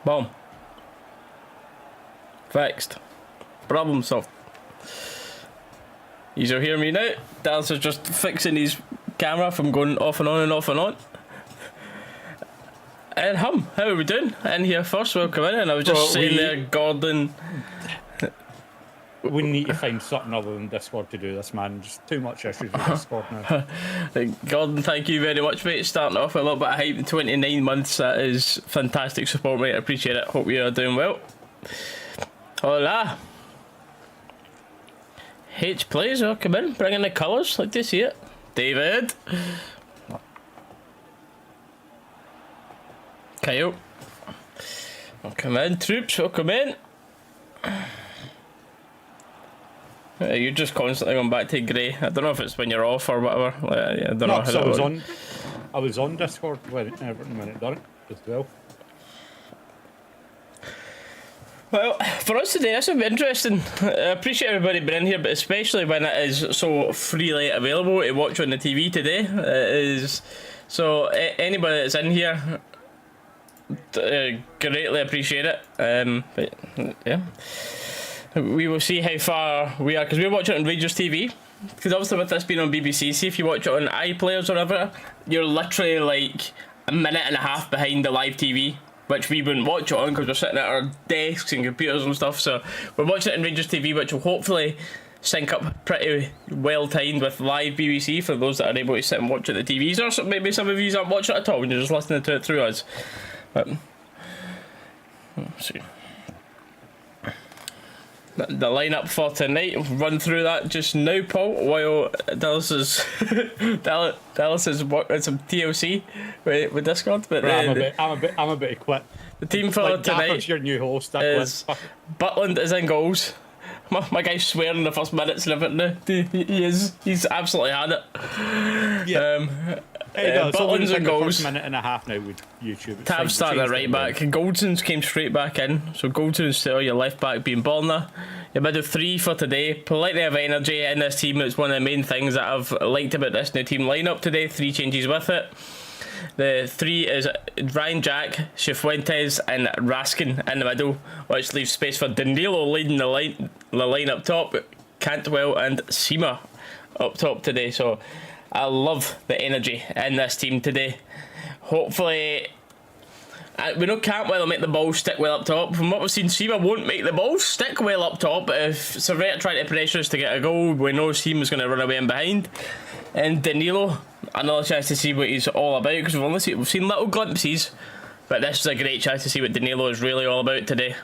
Boom. Fixed. Problem solved. You hear me now? Dalus is just fixing his camera from going off and on and off and on. And how are we doing? In here first, welcome in. And I was just saying there, Gordon. We need to find something other than Discord to do this, man. Just too much issues with Discord now. Gordon, thank you very much, mate. Starting off with a little bit of hype in 29 months. That is fantastic support, mate. I appreciate it. Hope you are doing well. Hola. H plays, oh, come in. Bring in the colours. Like to see it. David. Kyle. Welcome in. Troops, welcome in. You're just constantly going back to grey. I don't know if it's when you're off or whatever. I don't know how that works. I was on Discord when it done it as well. Well, for us today, this will be interesting. I appreciate everybody being in here, but especially when it is so freely available to watch on the TV today. It is so anybody that's in here, greatly appreciate it. But yeah. We will see how far we are, because we're watching it on Rangers TV. Because obviously with this being on BBC, see if you watch it on iPlayers or whatever, you're literally like a minute and a half behind the live TV, which we wouldn't watch it on because we're sitting at our desks and computers and stuff. So we're watching it on Rangers TV, which will hopefully sync up pretty well timed with live BBC for those that are able to sit and watch it at the TVs, or maybe some of you aren't watching it at all and you're just listening to it through us. But let's see. The lineup for tonight, run through that just now, Paul, while Dalus is working some TLC with Discord. But I'm a bit equipped. The team for like tonight your new host is Butland is in goals. My guy's swearing the first minutes and everything. He's absolutely had it. Yeah. Butland's in goals. First minute and a half now with YouTube. Tab starting at right back. Goldson's came straight back in. So Goldson's still your left back being Borna. Your middle three for today. Plenty of energy in this team. It's one of the main things that I've liked about this new team lineup today. 3 changes with it. The 3 is Ryan Jack, Cifuentes and Raskin in the middle, which leaves space for Danilo leading the line up top, Cantwell and Seema up top today. So I love the energy in this team today. Hopefully, we know Cantwell will make the ball stick well up top. From what we've seen, Seema won't make the ball stick well up top. If Servette try to pressure us to get a goal, we know Seema's going to run away in behind. And Danilo, another chance to see what he's all about, because we've seen little glimpses, but this is a great chance to see what Danilo is really all about today.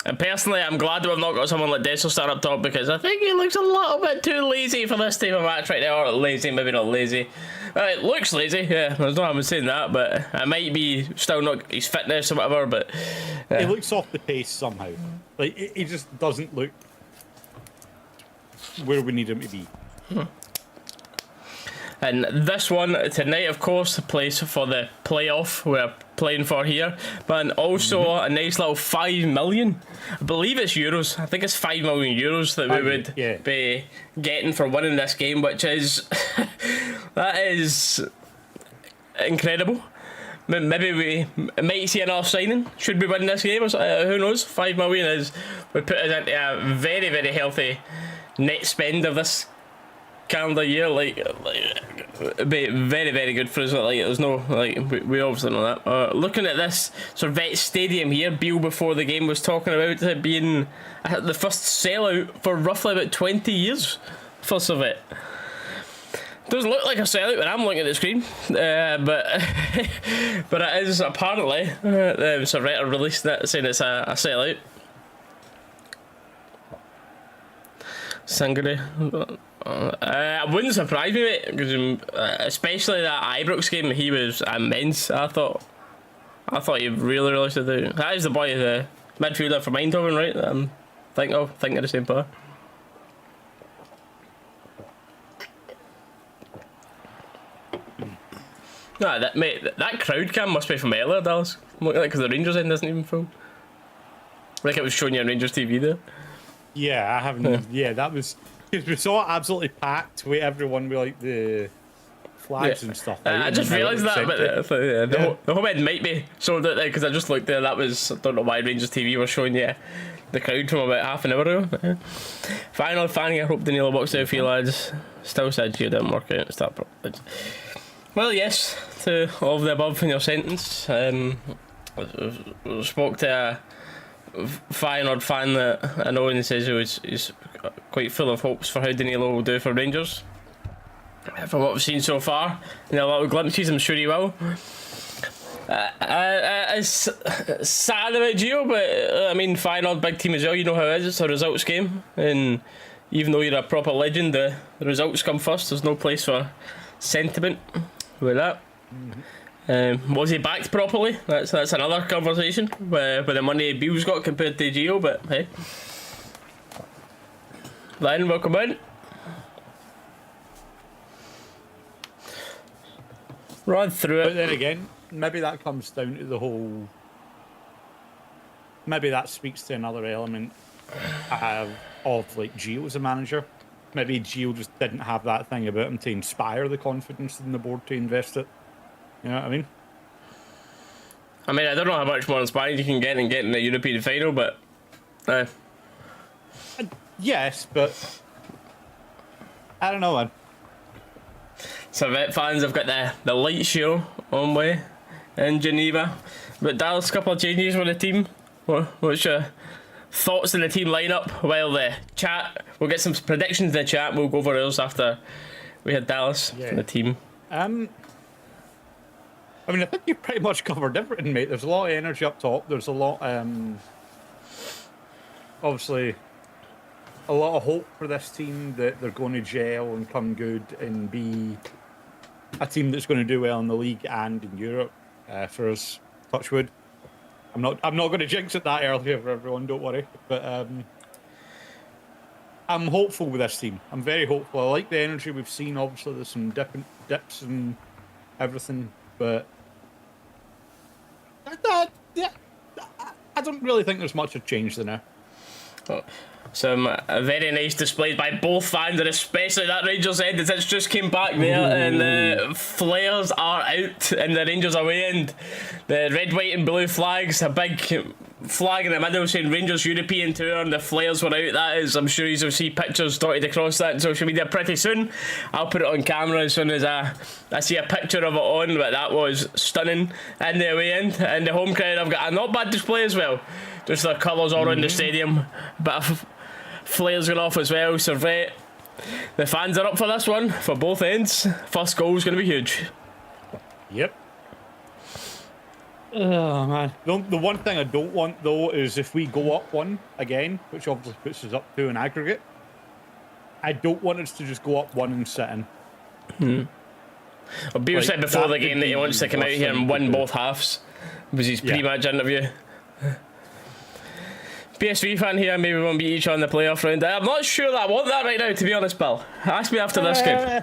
And personally, I'm glad that we've not got someone like Dessel start up top, because I think he looks a little bit too lazy for this type of match right now. Or lazy, maybe not lazy. It looks lazy, yeah, there's no harm in saying that, but it might be still not his fitness or whatever, but... He looks off the pace somehow. Like, he just doesn't look where we need him to be. And this one tonight, of course, plays for the playoff we're playing for here, but also a nice little 5 million. I believe it's euros. I think it's 5 million euros that we would be getting for winning this game, which is that is incredible. Maybe we might see another signing. Should we win this game? Or who knows? 5 million would put us into a very, very healthy net spend of this calendar year. Like it'd be very, very good for us. Like there's no we obviously know that. Looking at this Servette stadium here, Beale before the game was talking about it being the first sellout for roughly about 20 years for Servette. Doesn't look like a sellout when I'm looking at the screen, but but it is apparently. Servette are releasing it saying it's a sellout. Sangre. It wouldn't surprise me, mate, because especially that Ibrox game, he was immense. I thought he really, really stood out. That is the boy, the midfielder from Eindhoven, right? That I'm thinking of the same player. Nah, that crowd cam must be from earlier, Dallas. Look at it, because the Rangers end isn't even full. Like it was showing you on Rangers TV there. Yeah, I haven't. Yeah, that was because we saw it absolutely packed with everyone with like the flags and stuff. I just realised that, but the home end might be sold out there because I just looked there. That was, I don't know why Rangers TV were showing you the crowd from about half an hour ago. Final fanning. I hope the Danilo box out for you lads. Still said you didn't work out. Start properly. Well, yes to all of the above in your sentence. Spoke to a Feyenoord fan that I know and says he's quite full of hopes for how Danilo will do for Rangers. From what we've seen so far, in a lot of glimpses, I'm sure he will. It's sad about Gio, but I mean, Feyenoord, big team as well, you know how it is, it's a results game, and even though you're a proper legend, the results come first. There's no place for sentiment with that. Was he backed properly? That's another conversation with the money Beale's got compared to Gio, but hey. Lion, welcome in. Run through it. But then again, maybe that comes down to the whole. Maybe that speaks to another element of like Gio as a manager. Maybe Gio just didn't have that thing about him to inspire the confidence in the board to invest it. You know what I mean? I mean, I don't know how much more inspiring you can get in getting a European final, but. Yes, but. I don't know, man. Servette fans have got the light show on way in Geneva. But Dalus, a couple of changes with the team. What's your thoughts on the team lineup? While the chat, we'll get some predictions in the chat. We'll go over those after we had Dalus from the team. I mean, I think you pretty much covered everything, mate. There's a lot of energy up top. There's a lot, obviously, a lot of hope for this team that they're going to gel and come good and be a team that's going to do well in the league and in Europe. For us, touch wood. I'm not going to jinx it that early for everyone. Don't worry. But I'm hopeful with this team. I'm very hopeful. I like the energy we've seen. Obviously, there's some different dips and everything, but I don't really think there's much of change there now. Some very nice displays by both fans, and especially that Rangers end as it's just came back there. And the flares are out in the Rangers away end. The red, white and blue flags, a big flag in the middle saying Rangers European Tour, and the flares were out. That is, I'm sure you'll see pictures dotted across that on social media pretty soon. I'll put it on camera as soon as I see a picture of it on, but that was stunning in the away end. And the home crowd have got a not bad display as well. Just the colours all around the stadium. Bit of flares going off as well. Servette. The fans are up for this one, for both ends. First goal is going to be huge. Yep. Oh, man. The one thing I don't want, though, is if we go up one again, which obviously puts us up to an aggregate, I don't want us to just go up one and sit in. Well, Beale said before the game that he wants to come out here and win both halves. Was his pre-match interview. PSV fan here, maybe we won't beat each other in the playoff round. I'm not sure that I want that right now, to be honest, Bill. Ask me after this game.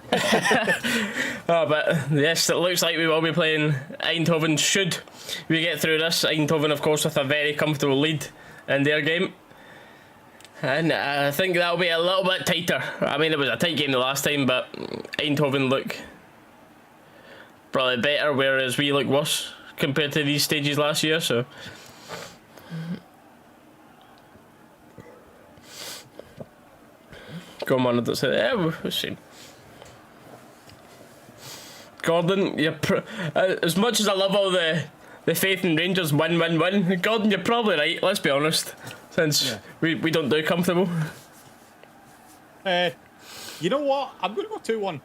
Oh, but yes, it looks like we will be playing Eindhoven should we get through this. Eindhoven, of course, with a very comfortable lead in their game. And I think that'll be a little bit tighter. I mean, it was a tight game the last time, but Eindhoven look probably better, whereas we look worse compared to these stages last year, so... Go on, don't say that. We'll see. Gordon, as much as I love all the faith in Rangers win, Gordon, you're probably right, let's be honest. Since we don't do comfortable. You know what? I'm going to go 2-1.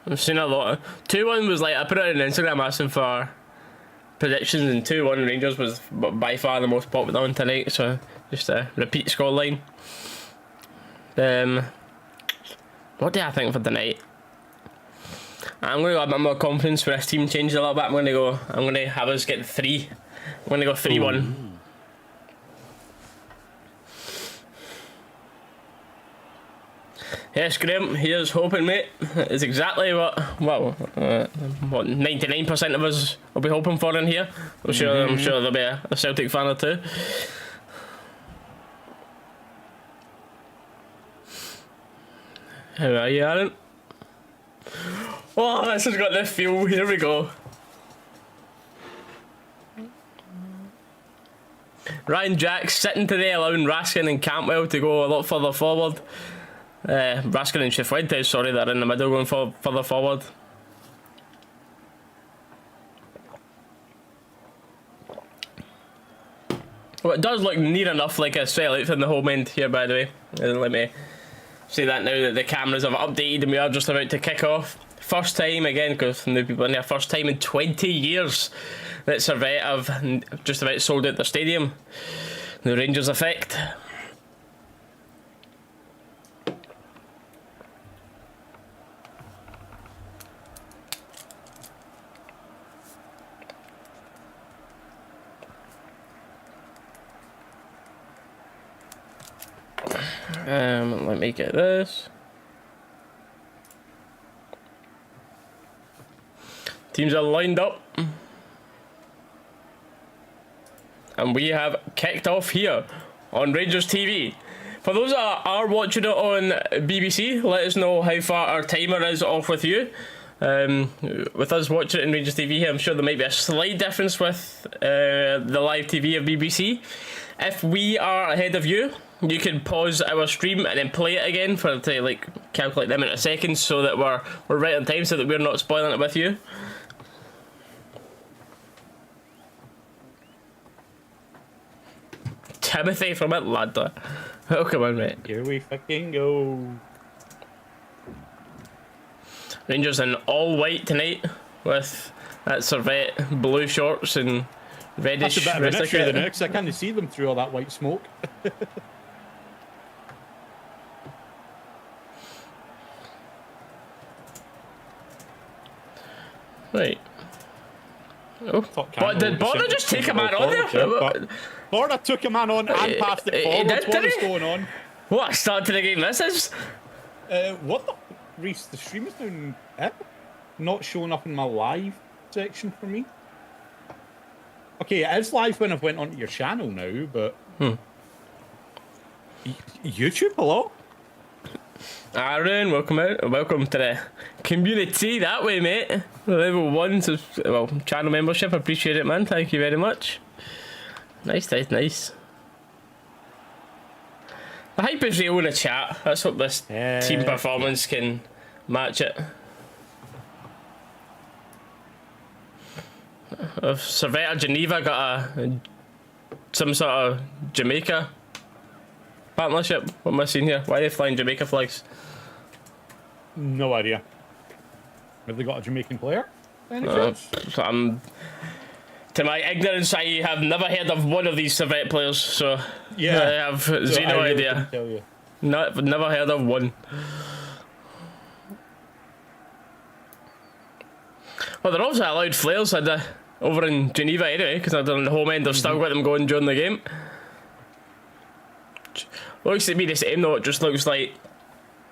I've seen a lot. 2-1 was like, I put it on Instagram asking for predictions, and 2-1 Rangers was by far the most popular one tonight, so just a repeat scoreline. What do I think for tonight? I'm going to go a bit more confidence for this team change a little bit. I'm going to have us get 3. I'm going to go 3-1. Yes, Graham, here's hoping, mate. It's exactly what 99% of us will be hoping for in here. I'm sure there'll be a Celtic fan or two. How are you, Aaron? Oh, this has got the feel. Here we go. Ryan Jack sitting today, allowing Raskin and Campbell to go a lot further forward. Raskin and Cifuentes, sorry, they're in the middle going further forward. Well, it does look near enough like a sellout from the home end here, by the way. Let me say that now that the cameras have updated and we are just about to kick off. First time, again, because new people in there, first time in 20 years that Servette have just about sold out their stadium. The Rangers effect. Let me get this. Teams are lined up. And we have kicked off here on Rangers TV. For those that are watching it on BBC, let us know how far our timer is off with you. With us watching it in Rangers TV here, I'm sure there might be a slight difference with the live TV of BBC. If we are ahead of you, you can pause our stream and then play it again to like calculate the amount of seconds so that we're right on time, so that we're not spoiling it with you. Timothy from Atlanta. Oh, come on, mate. Here we fucking go. Rangers in all white tonight with that Servette blue shorts and reddish. That's a bit of an issue the next. I can't see them through all that white smoke. Right. Oh, but did Borna just take a man on there? Borna took a man on and passed it forward. What is going on? What a start to the game this is? What the? Reese, the stream is doing not showing up in my live section for me. Okay, it is live when I've went onto your channel now, but YouTube, hello? Aaron, welcome out. Welcome to the community that way, mate. Level 1, so, well, channel membership. Appreciate it, man. Thank you very much. Nice. The hype is real in the chat. Let's hope this team performance can match it. If Servette or Geneva got some sort of Jamaica partnership, what am I seeing here? Why are they flying Jamaica flags? No idea. Have they got a Jamaican player? To my ignorance, I have never heard of one of these Servette players, so yeah, I have zero idea. Never heard of one. Well, they're also allowed flares over in Geneva anyway, because on the home end they've still got them going during the game. Looks to be the same though. It just looks like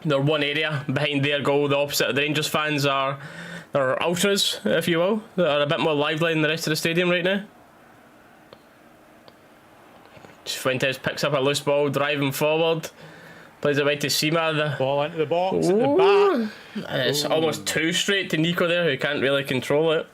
they're one area behind their goal. The opposite of the Rangers fans are ultras, if you will, that are a bit more lively than the rest of the stadium right now. Fuentes picks up a loose ball, driving forward, plays it right to Sima. The ball into the box at the back. And it's almost too straight to Nico there, who can't really control it.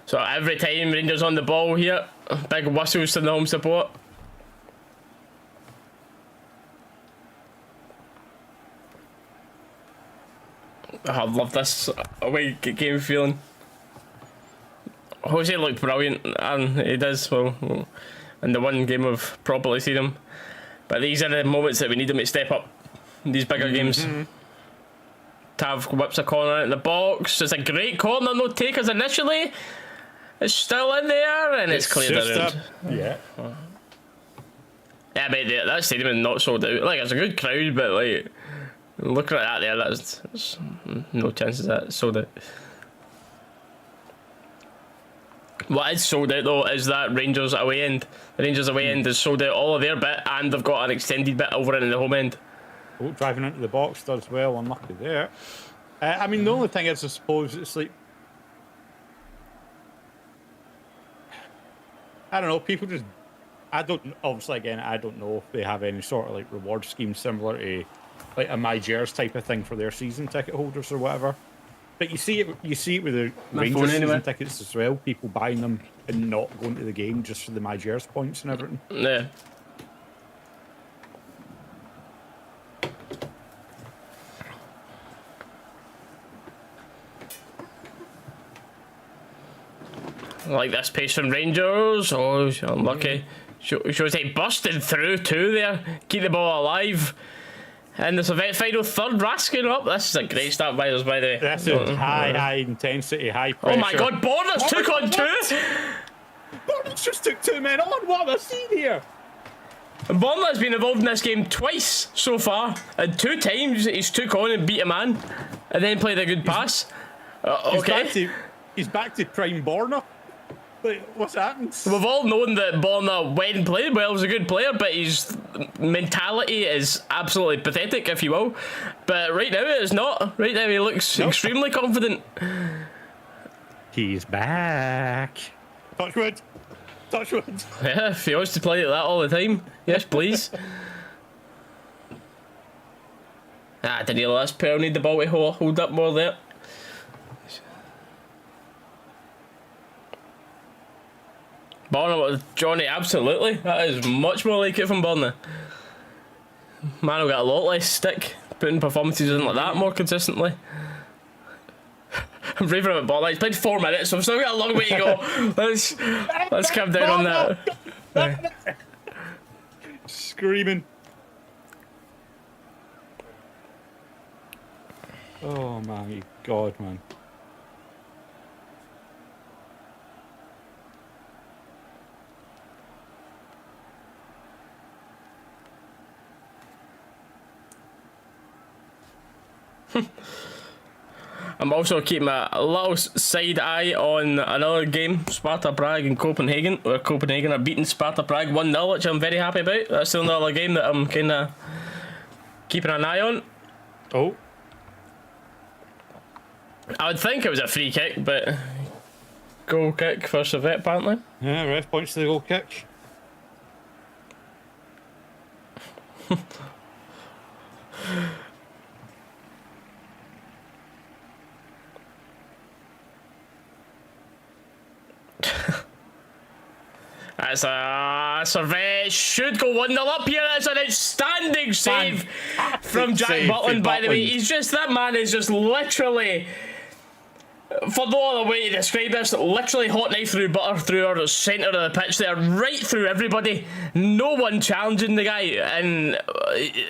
So every time Rangers on the ball here, big whistles to the home support. Oh, I love this away game feeling. Jose looked brilliant, and he does, well, in the one game of properly seen him. But these are the moments that we need him to step up in these bigger games. Tav whips a corner in the box. It's a great corner, no takers initially. It's still in there, and it's cleared around. Yeah. Yeah, but that stadium is not sold out. Like, it's a good crowd, but like, looking at that there, there's no chances that it's sold out. What is sold out though is that Rangers away end. The Rangers away end is sold out all of their bit, and they've got an extended bit over in the home end. Oh, driving into the box does well, unlucky there. I mean, the only thing is, I suppose, it's like I don't know. People just, I don't. Obviously, again, I don't know if they have any sort of like reward scheme similar to like a My Jers type of thing for their season ticket holders or whatever. But you see it with the Rangers season tickets as well. People buying them and not going to the game just for the My Jers points and everything. Yeah. Like this pace from Rangers. Oh, unlucky. Shows they busted through too there. Keep the ball alive. And the Servette final third, Raskin up. This is a great start by us, by the way. This is high intensity, high pressure. Oh my god, Borders took on two! Borders just took 2 men on. What have I seen here? Bonner has been involved in this game twice so far, and 2 times he's took on and beat a man, and then played a good pass. Okay. He's back to prime Borna. Like, what's happened? We've all known that Borna, when played well, was a good player, but his mentality is absolutely pathetic, if you will. But right now it is not. Right now he looks extremely confident. He's back. Touchwood. Touchwood. Yeah, if he wants to play like that all the time, yes, please. Danilo, this pair need the ball to hold up more there. Borna with Johnny, absolutely. That is much more like it from Borna. Man will get a lot less stick putting performances in like that more consistently. I'm raving about Borna. He's played 4 minutes, so I've still got a long way to go. Let's calm down on that. Screaming. Oh my god, man. I'm also keeping a little side eye on another game, Sparta Prague and Copenhagen, where Copenhagen are beating Sparta Prague 1-0, which I'm very happy about. That's still another game that I'm kind of keeping an eye on. Oh. I would think it was a free kick, but goal kick for Servette apparently. Yeah, ref points to the goal kick. That's a Servette should go 1-0 up here. That's an outstanding save from Jack Butland, by the way. He's just, that man is just literally, for no other way to describe this, literally hot knife through butter through our centre of the pitch there, right through everybody. No one challenging the guy, and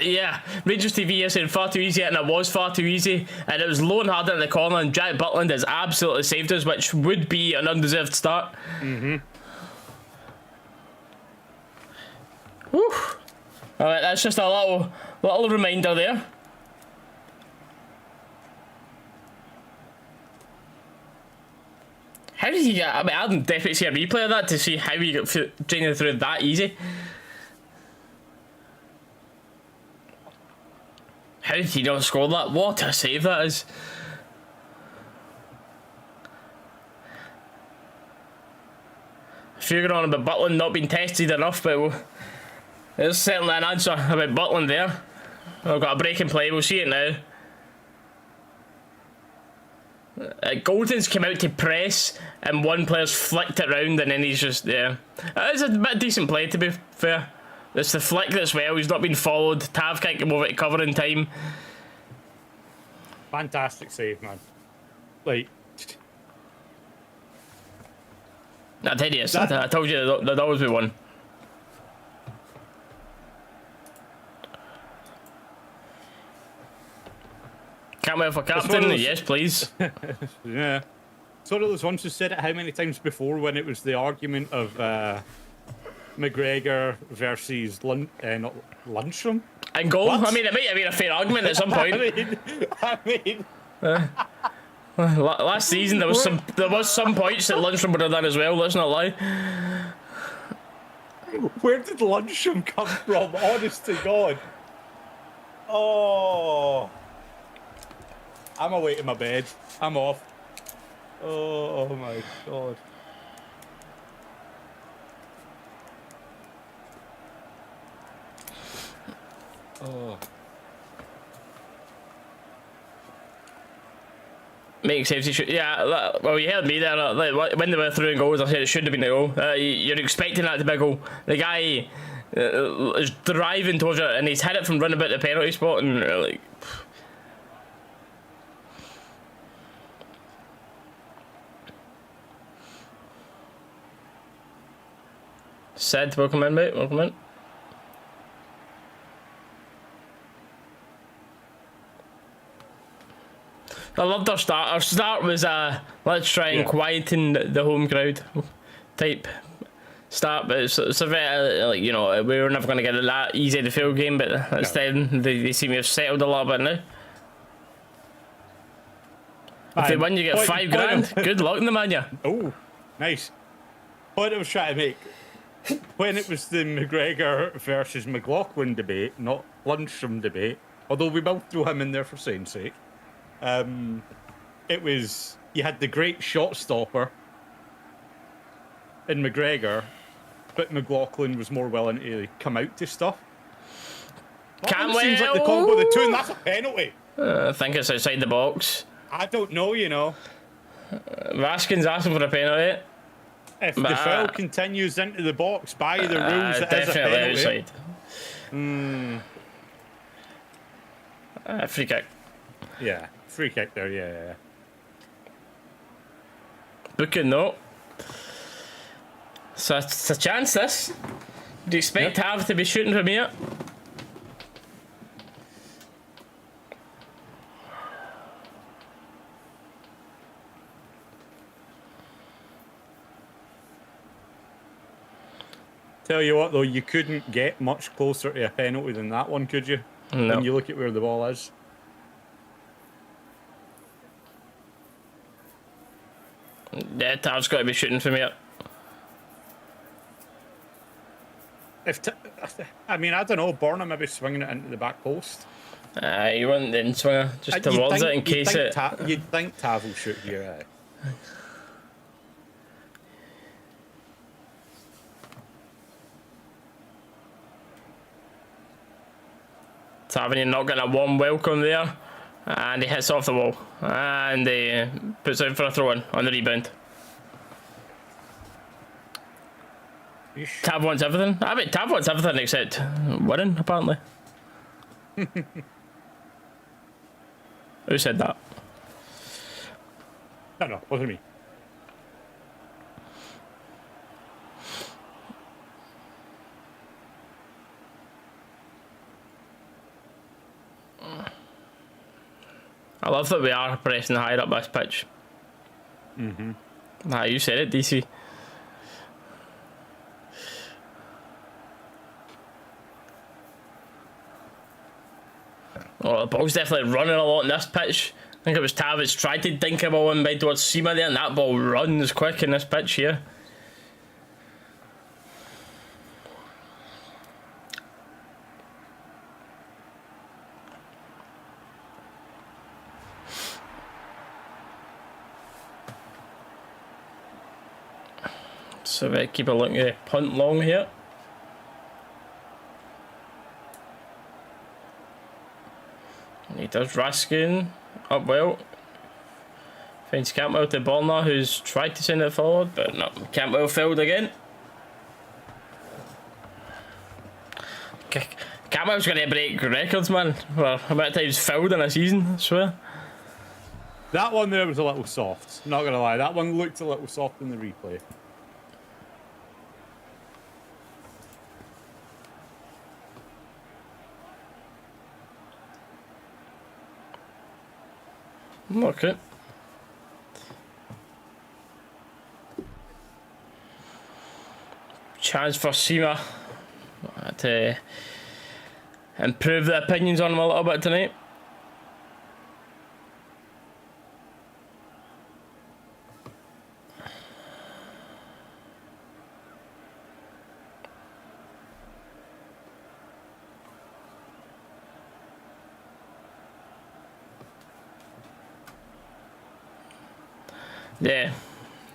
yeah, Rangers TV is saying far too easy, and it was far too easy, and it was low and hard in the corner, and Jack Butland has absolutely saved us, which would be an undeserved start. Whew. Alright, that's just a little reminder there. How did he get? I mean, I didn't definitely see a replay of that to see how he got Geneva through that easy. How did he not score that? What a save that is. Figuring on about Butland not being tested enough, but there's certainly an answer about Butland there. I've got a break in play, we'll see it now. Golden's came out to press, and one player's flicked it round, and then he's just there. It is a bit of decent play, to be fair. It's the flick that's well, he's not been followed. Tav can't get over it, cover in time. Fantastic save, man. Like, I tell you, I told you there'd always be one. Can't wait for captain. Yes, please. Yeah. Sort of those ones who said it how many times before when it was the argument of McGregor versus not Lundstrom? And goal? What? I mean, it might have been a fair argument at some point. I mean... last season there was some points that Lundstrom would have done as well, let's not lie. Where did Lundstrom come from? Honest to God. Oh... I'm away to my bed. I'm off. Oh my God. Oh. Makes sense. Yeah, well, you heard me there. Like, when they were through in goals, I said it should have been a goal. You're expecting that to be a goal. The guy is driving towards it, and he's hit it from running about the penalty spot, and like. Sid, welcome in, mate. Welcome in. I loved our start. Our start was let's try and quieten the home crowd type start, but Servette, like, you know, we were never going to get it that easy to field game, but instead they seem to have settled a little bit now. If they win, you get $5,000. Good luck in the man, yeah. Oh, nice. What I was trying to make, when it was the McGregor versus McLaughlin debate, not Lundstrom debate, although we both threw him in there for saying sake, it was, you had the great shot stopper in McGregor, but McLaughlin was more willing to come out to stuff. Can't seems like the combo of the two, and that's a penalty. I think it's outside the box. I don't know, you know. Vaskin's asking for a penalty. If the foul continues into the box by the rules, it is a penalty. Outside. Free kick. Yeah, free kick there, yeah. Booking, no. So it's a chance, this. Do you expect Tav to be shooting from here? Tell you what, though, you couldn't get much closer to a penalty than that one, could you? No. When you look at where the ball is. Yeah, Tav's got to be shooting from here. I mean, I don't know, Borna maybe swinging it into the back post. You want the in-swinger just towards it in case it... You'd think Tav will shoot here, Tavernier not getting a warm welcome there, and he hits off the wall, and he puts out for a throw-in on the rebound. Tav wants everything. I mean, Tav wants everything except winning, apparently. Who said that? No, wasn't me. I love that we are pressing higher up this pitch. Nah, you said it, DC. Oh, the ball's definitely running a lot in this pitch. I think it was Tavis tried to dink a ball in by towards Seema there, and that ball runs quick in this pitch here. So we keep a look at the punt long here. He does Raskin up well. Finds Cantwell to Borna, who's tried to send it forward, but no, Cantwell failed again. Cantwell's going to break records, man. For how many times fouled in a season, I swear. That one there was a little soft, not going to lie. That one looked a little soft in the replay. Okay. Chance for Seema to improve the opinions on him a little bit tonight.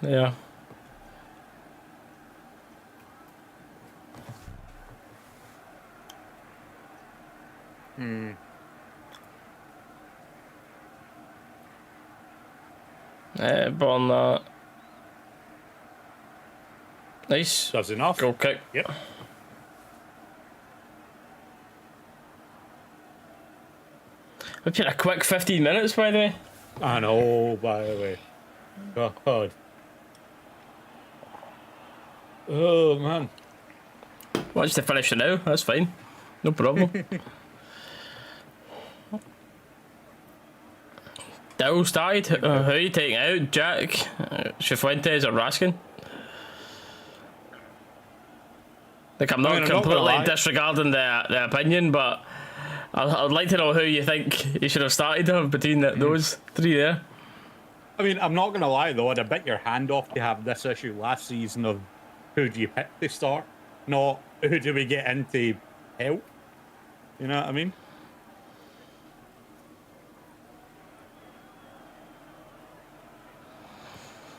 Yeah. Ball on that. Nice. Does enough. Goal kick. Yep. We played a quick 15 minutes, by the way. I know, by the way. God. Oh, man. Wants to finish it now. That's fine. No problem. Dalus died. Who are you taking out? Jack, Cifuentes, or Raskin? Like, I'm not completely disregarding the opinion, but I'd like to know who you think you should have started between those three there. I mean, I'm not going to lie, though. I'd have bit your hand off to have this issue last season of who do you pick to start, not who do we get in to help. You know what I mean?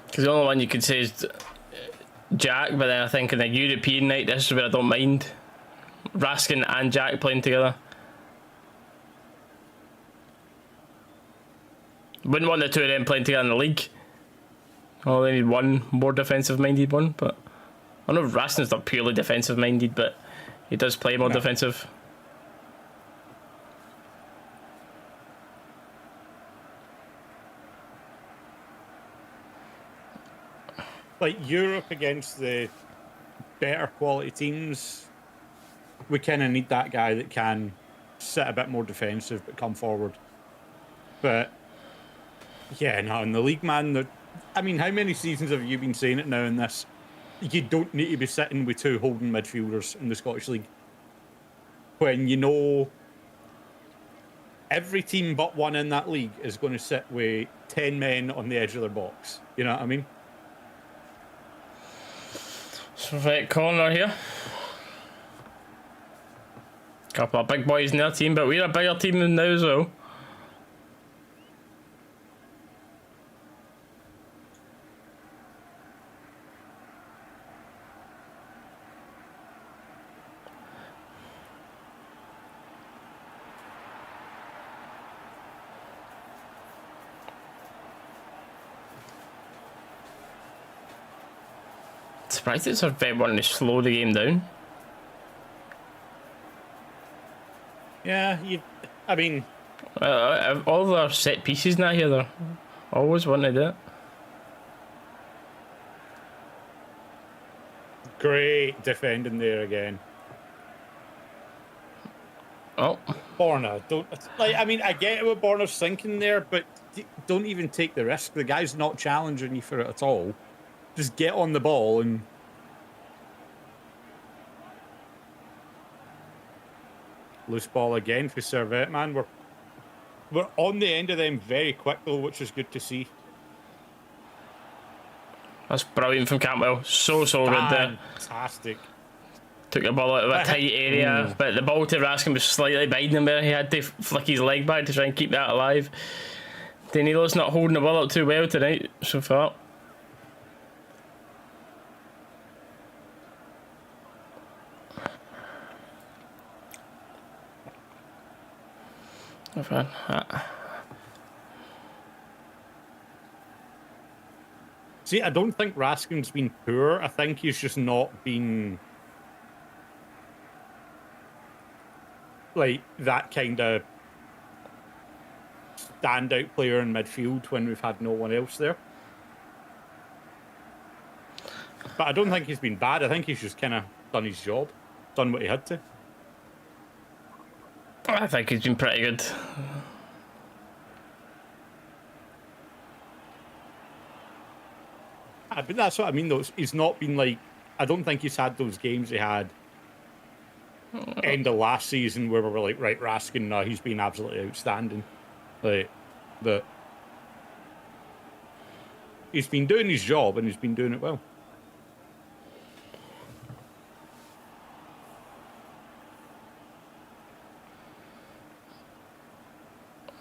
Because the only one you could say is Jack, but then I think in a European night, this is where I don't mind Raskin and Jack playing together. Wouldn't want the two of them playing together in the league. Oh, they need one more defensive minded one, but I know Raskin's not purely defensive minded, but he does play more defensive. Like Europe against the better quality teams, we kind of need that guy that can sit a bit more defensive but come forward. But yeah, no, in the league, man, I mean, how many seasons have you been saying it now in this? You don't need to be sitting with two holding midfielders in the Scottish League. When you know every team but one in that league is going to sit with 10 men on the edge of their box. You know what I mean? Servette corner here. Couple of big boys in their team, but we're a bigger team than now as well. Surprised it's Servette wanting to slow the game down. Yeah, I mean... all their set pieces now here, they're always wanting to do it. Great defending there again. Oh. Borna, don't... Like, I mean, I get what Borna's thinking there, but don't even take the risk. The guy's not challenging you for it at all. Just get on the ball and... Loose ball again for Servette, man. We're on the end of them very quick, though, which is good to see. That's brilliant from Campbell. So good there. Fantastic. Took the ball out of a tight area, but the ball to Raskin was slightly behind him there. He had to flick his leg back to try and keep that alive. Danilo's not holding the ball up too well tonight so far. See, I don't think Raskin's been poor. I think he's just not been like that kind of standout player in midfield when we've had no one else there. But I don't think he's been bad. I think he's just kind of done his job, done what he had to. I think he's been pretty good. But that's what I mean, though. He's not been like... I don't think he's had those games he had end of last season where we were like, right, Raskin, no, he's been absolutely outstanding. Like, he's been doing his job and he's been doing it well.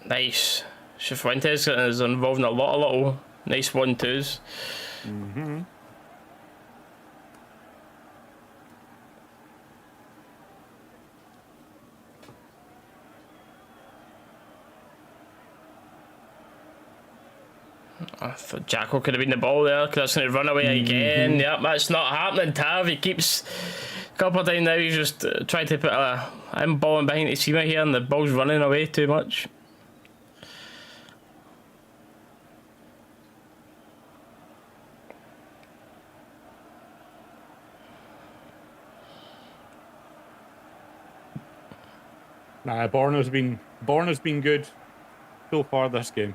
Nice. Cifuentes is involved in a lot of little nice 1-2s. Mm-hmm. I thought Jacko could have been the ball there because that's going to run away again. Yep, that's not happening. Tav, he keeps a couple of times now. He's just trying to put I'm balling behind the seamer here, and the ball's running away too much. Nah, Borna's been good so far this game.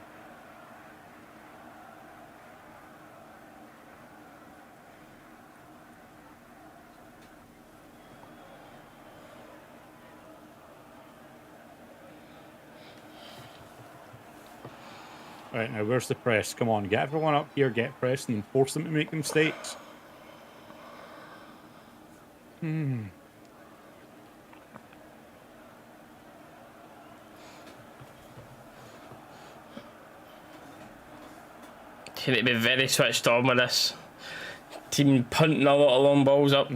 Right, now where's the press? Come on, get everyone up here, get pressed, and force them to make mistakes. You need to be very switched on with this team, punting a lot of long balls up.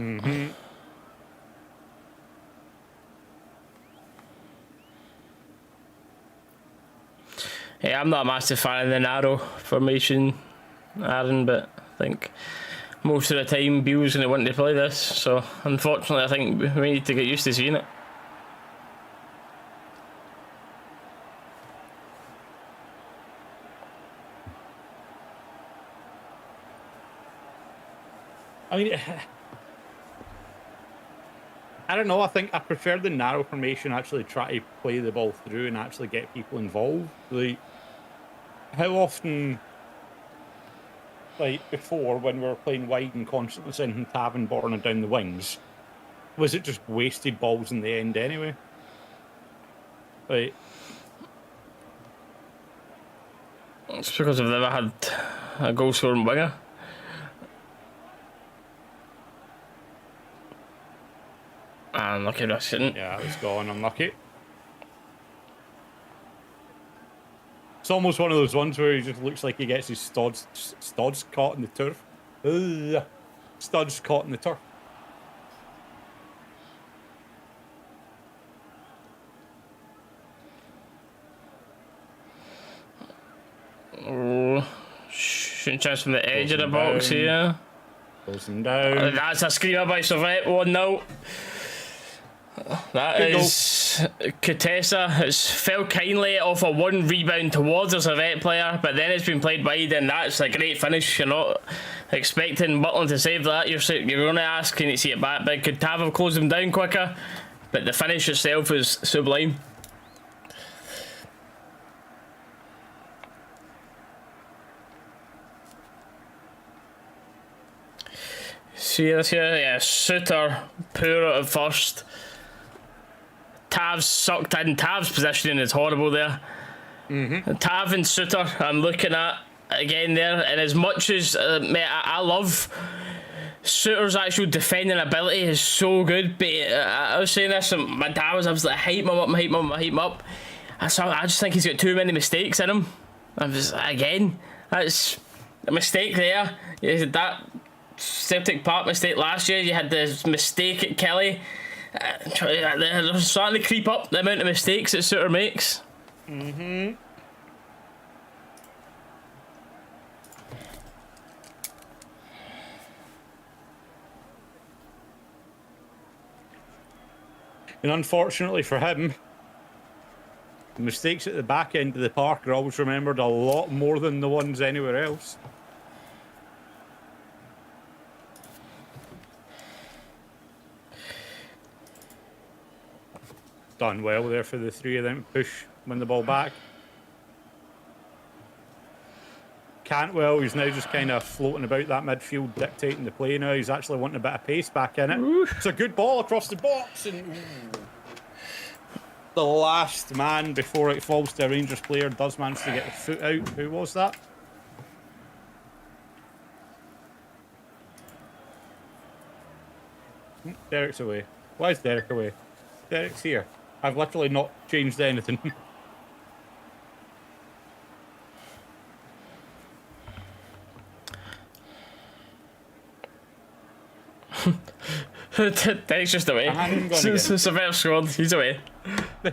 Yeah, I'm not a massive fan of the narrow formation, Aaron, but I think most of the time Beale's going to want to play this, so unfortunately I think we need to get used to seeing it. I mean, I don't know. I think I prefer the narrow formation. Actually, try to play the ball through and actually get people involved. Like, how often, like before, when we were playing wide and constantly sending Tav and Borna down the wings, was it just wasted balls in the end anyway? Like, it's because we've never had a goal scoring winger. Unlucky this, didn't. Yeah, it's gone. Unlucky. It's almost one of those ones where he just looks like he gets his studs caught in the turf. Ugh. Studs caught in the turf. Oh, shooting chance from the edge of the box here. Goes him down. That's a screamer by Servette. 1-0. That Good is Katesa. It's fell kindly off a one rebound towards a Servette player, but then it's been played wide, and that's a great finish. You're not expecting Butland to save that. You're going to ask, can you see it back? But could Tav have closed him down quicker? But the finish itself is sublime. See this here? Yeah, Suter poor at first. Tav's sucked in. Tav's positioning is horrible there. Tav and Suter, I'm looking at again there, and as much as mate, I love Suter's actual defending ability is so good, but I was saying this, and my dad was absolutely hype him up. I just think he's got too many mistakes in him. That's a mistake there. You had that Celtic Park mistake last year. You had this mistake at Kelly. They're starting to creep up the amount of mistakes that Suter makes. And unfortunately for him, the mistakes at the back end of the park are always remembered a lot more than the ones anywhere else. Done well there for the three of them. Push, win the ball back. Cantwell, he's now just kind of floating about that midfield, dictating the play now. He's actually wanting a bit of pace back in it. It's a good ball across the box, and the last man before it falls to a Rangers player does manage to get the foot out. Who was that? Derek's away. Why is Derek away? Derek's here. I've literally not changed anything. Derek's just away. Servette scored. He's away.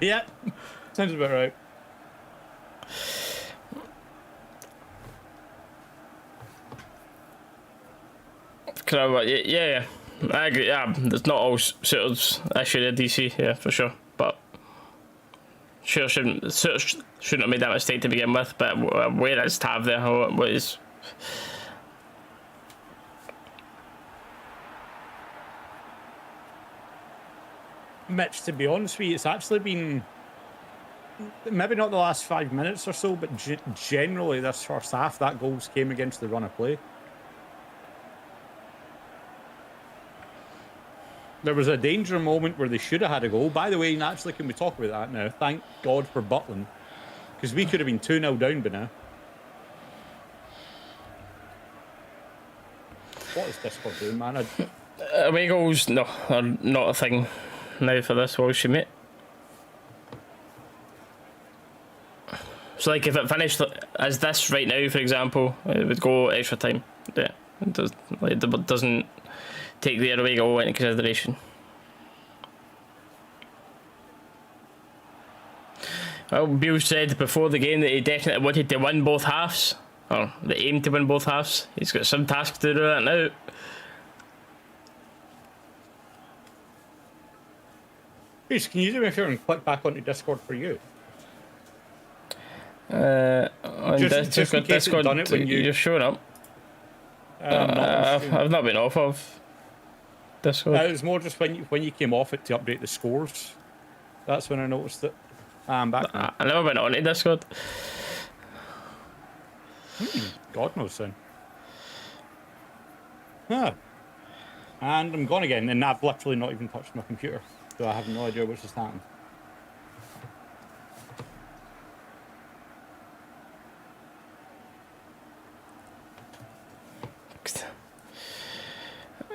Yeah, sounds about right. Yeah. I agree. Yeah, it's not all Suter's issue at DC. Yeah, for sure. But Suter shouldn't have made that mistake to begin with. But where is Tav there? What is? Mitch, to be honest with you, it's actually been maybe not the last 5 minutes or so, but generally this first half, that goals came against the run of play. There was a danger moment where they should have had a goal. By the way, naturally, can we talk about that now? Thank God for Butland, because we could have been 2-0 down by now. What is Discord doing, man? Away goals, no, are not a thing now for this Walsh, mate. So, like, if it finished as this right now, for example, it would go extra time. Yeah, it doesn't take the away goal into consideration. Well, Beale said before the game that he definitely wanted to win both halves, or the aim to win both halves. He's got some tasks to do that now. Please, can you do me a favour and click back onto Discord for you? On Discord, done it when you're showing up. I've not been off of Discord. It was more just when you came off it to update the scores. That's when I noticed it. I'm back now. I never went on to Discord. God knows, son. Huh. And I'm gone again, and I've literally not even touched my computer, so I have no idea what's just happened.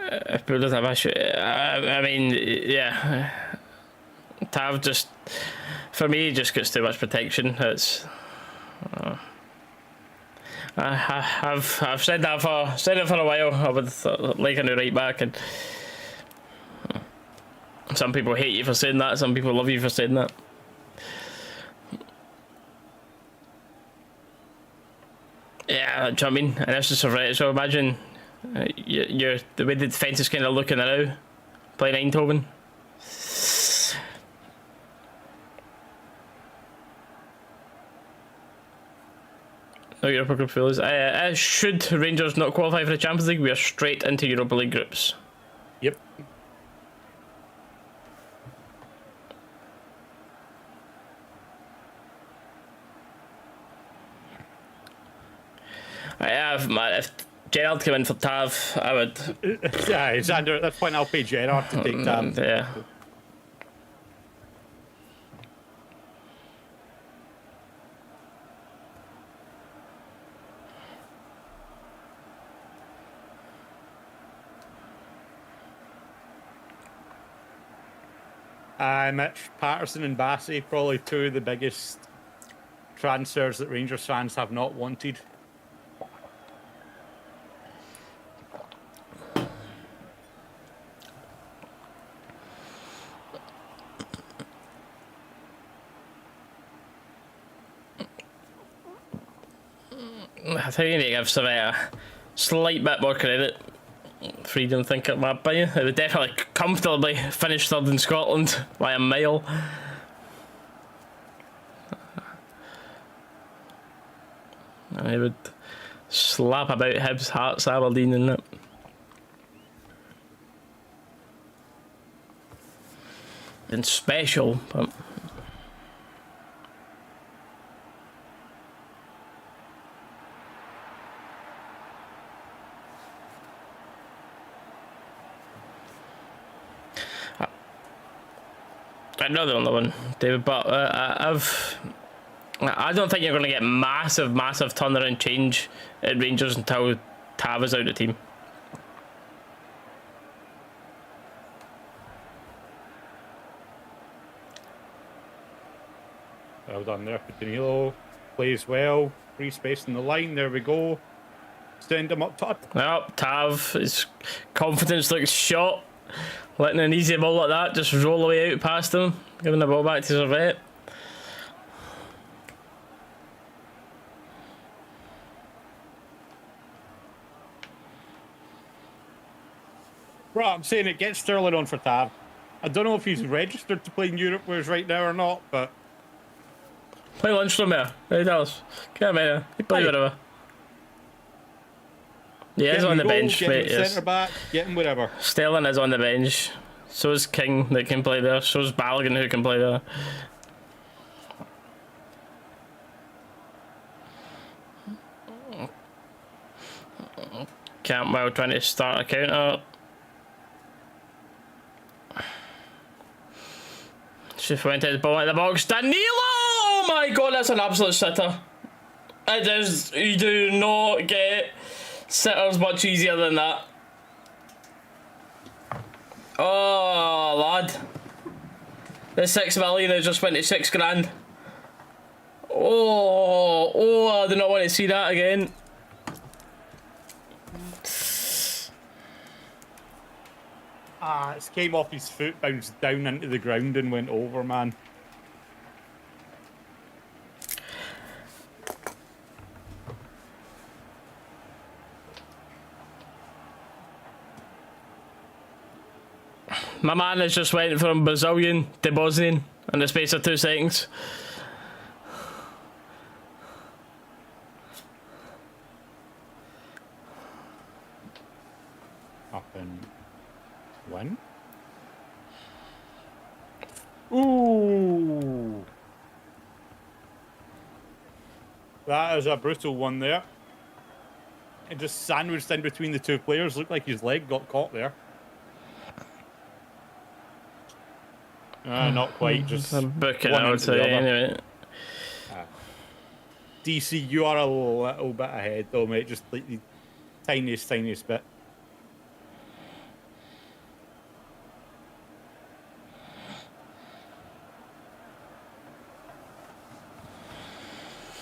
If Beale doesn't have issue, I mean, yeah. Tav just, for me, just gets too much protection. It's. I've said that for a while. I would like a new right back, and some people hate you for saying that. Some people love you for saying that. Yeah, do you know what I mean? And this is Servette, so imagine you're the way the defence is kind of looking now, playing Eindhoven. No Europa Group failures. Should Rangers not qualify for the Champions League, we are straight into Europa League groups. Yep. If Gerrard came in for Tav, I would. Yeah, Xander, at that point I'll pay Gerrard to take Tav. Yeah. Mitch, Patterson and Bassey, probably two of the biggest transfers that Rangers fans have not wanted. I think you need to give Servette a slight bit more credit. Freedom, think it might be. They would definitely comfortably finish third in Scotland by a mile. And they would slap about Hibs, Hearts, Aberdeen and that. Been special, but another one, David. But I don't think you're going to get massive turnaround change at Rangers until Tav is out of the team. Well done there for Danilo. Plays well. Free space in the line. There we go. Send him up top. Well, Tav, his confidence looks shot. Letting an easy ball like that just roll away out past him. Giving the ball back to Servette. Bro, I'm saying it. Get Sterling on for Tav. I don't know if he's registered to play in Europe Whereas right now or not, but... Play Lundstrom here. Hey, Dallas. Get him here. He play whatever. Yeah, he's on the bench, get mate. him Yes. centre back, get him whatever. Sterling is on the bench. So is King that can play there. So is Balogun who can play there. Campbell trying to start a counter. Cifuentes ball at the box. Danilo! Oh my god, that's an absolute sitter. It is. You do not get sitters much easier than that. Oh, lad. The 6 million has just went to 6 grand. Oh, I do not want to see that again. It came off his foot, bounced down into the ground and went over, man. My man has just went from Brazilian to Bosnian in the space of 2 seconds. Up and one. Ooh. That is a brutal one there. It just sandwiched in between the 2 players. Looked like his leg got caught there. Not quite. Just I'm booking one out into the other. anyway. DC, you are a little bit ahead though, mate. Just like the tiniest bit.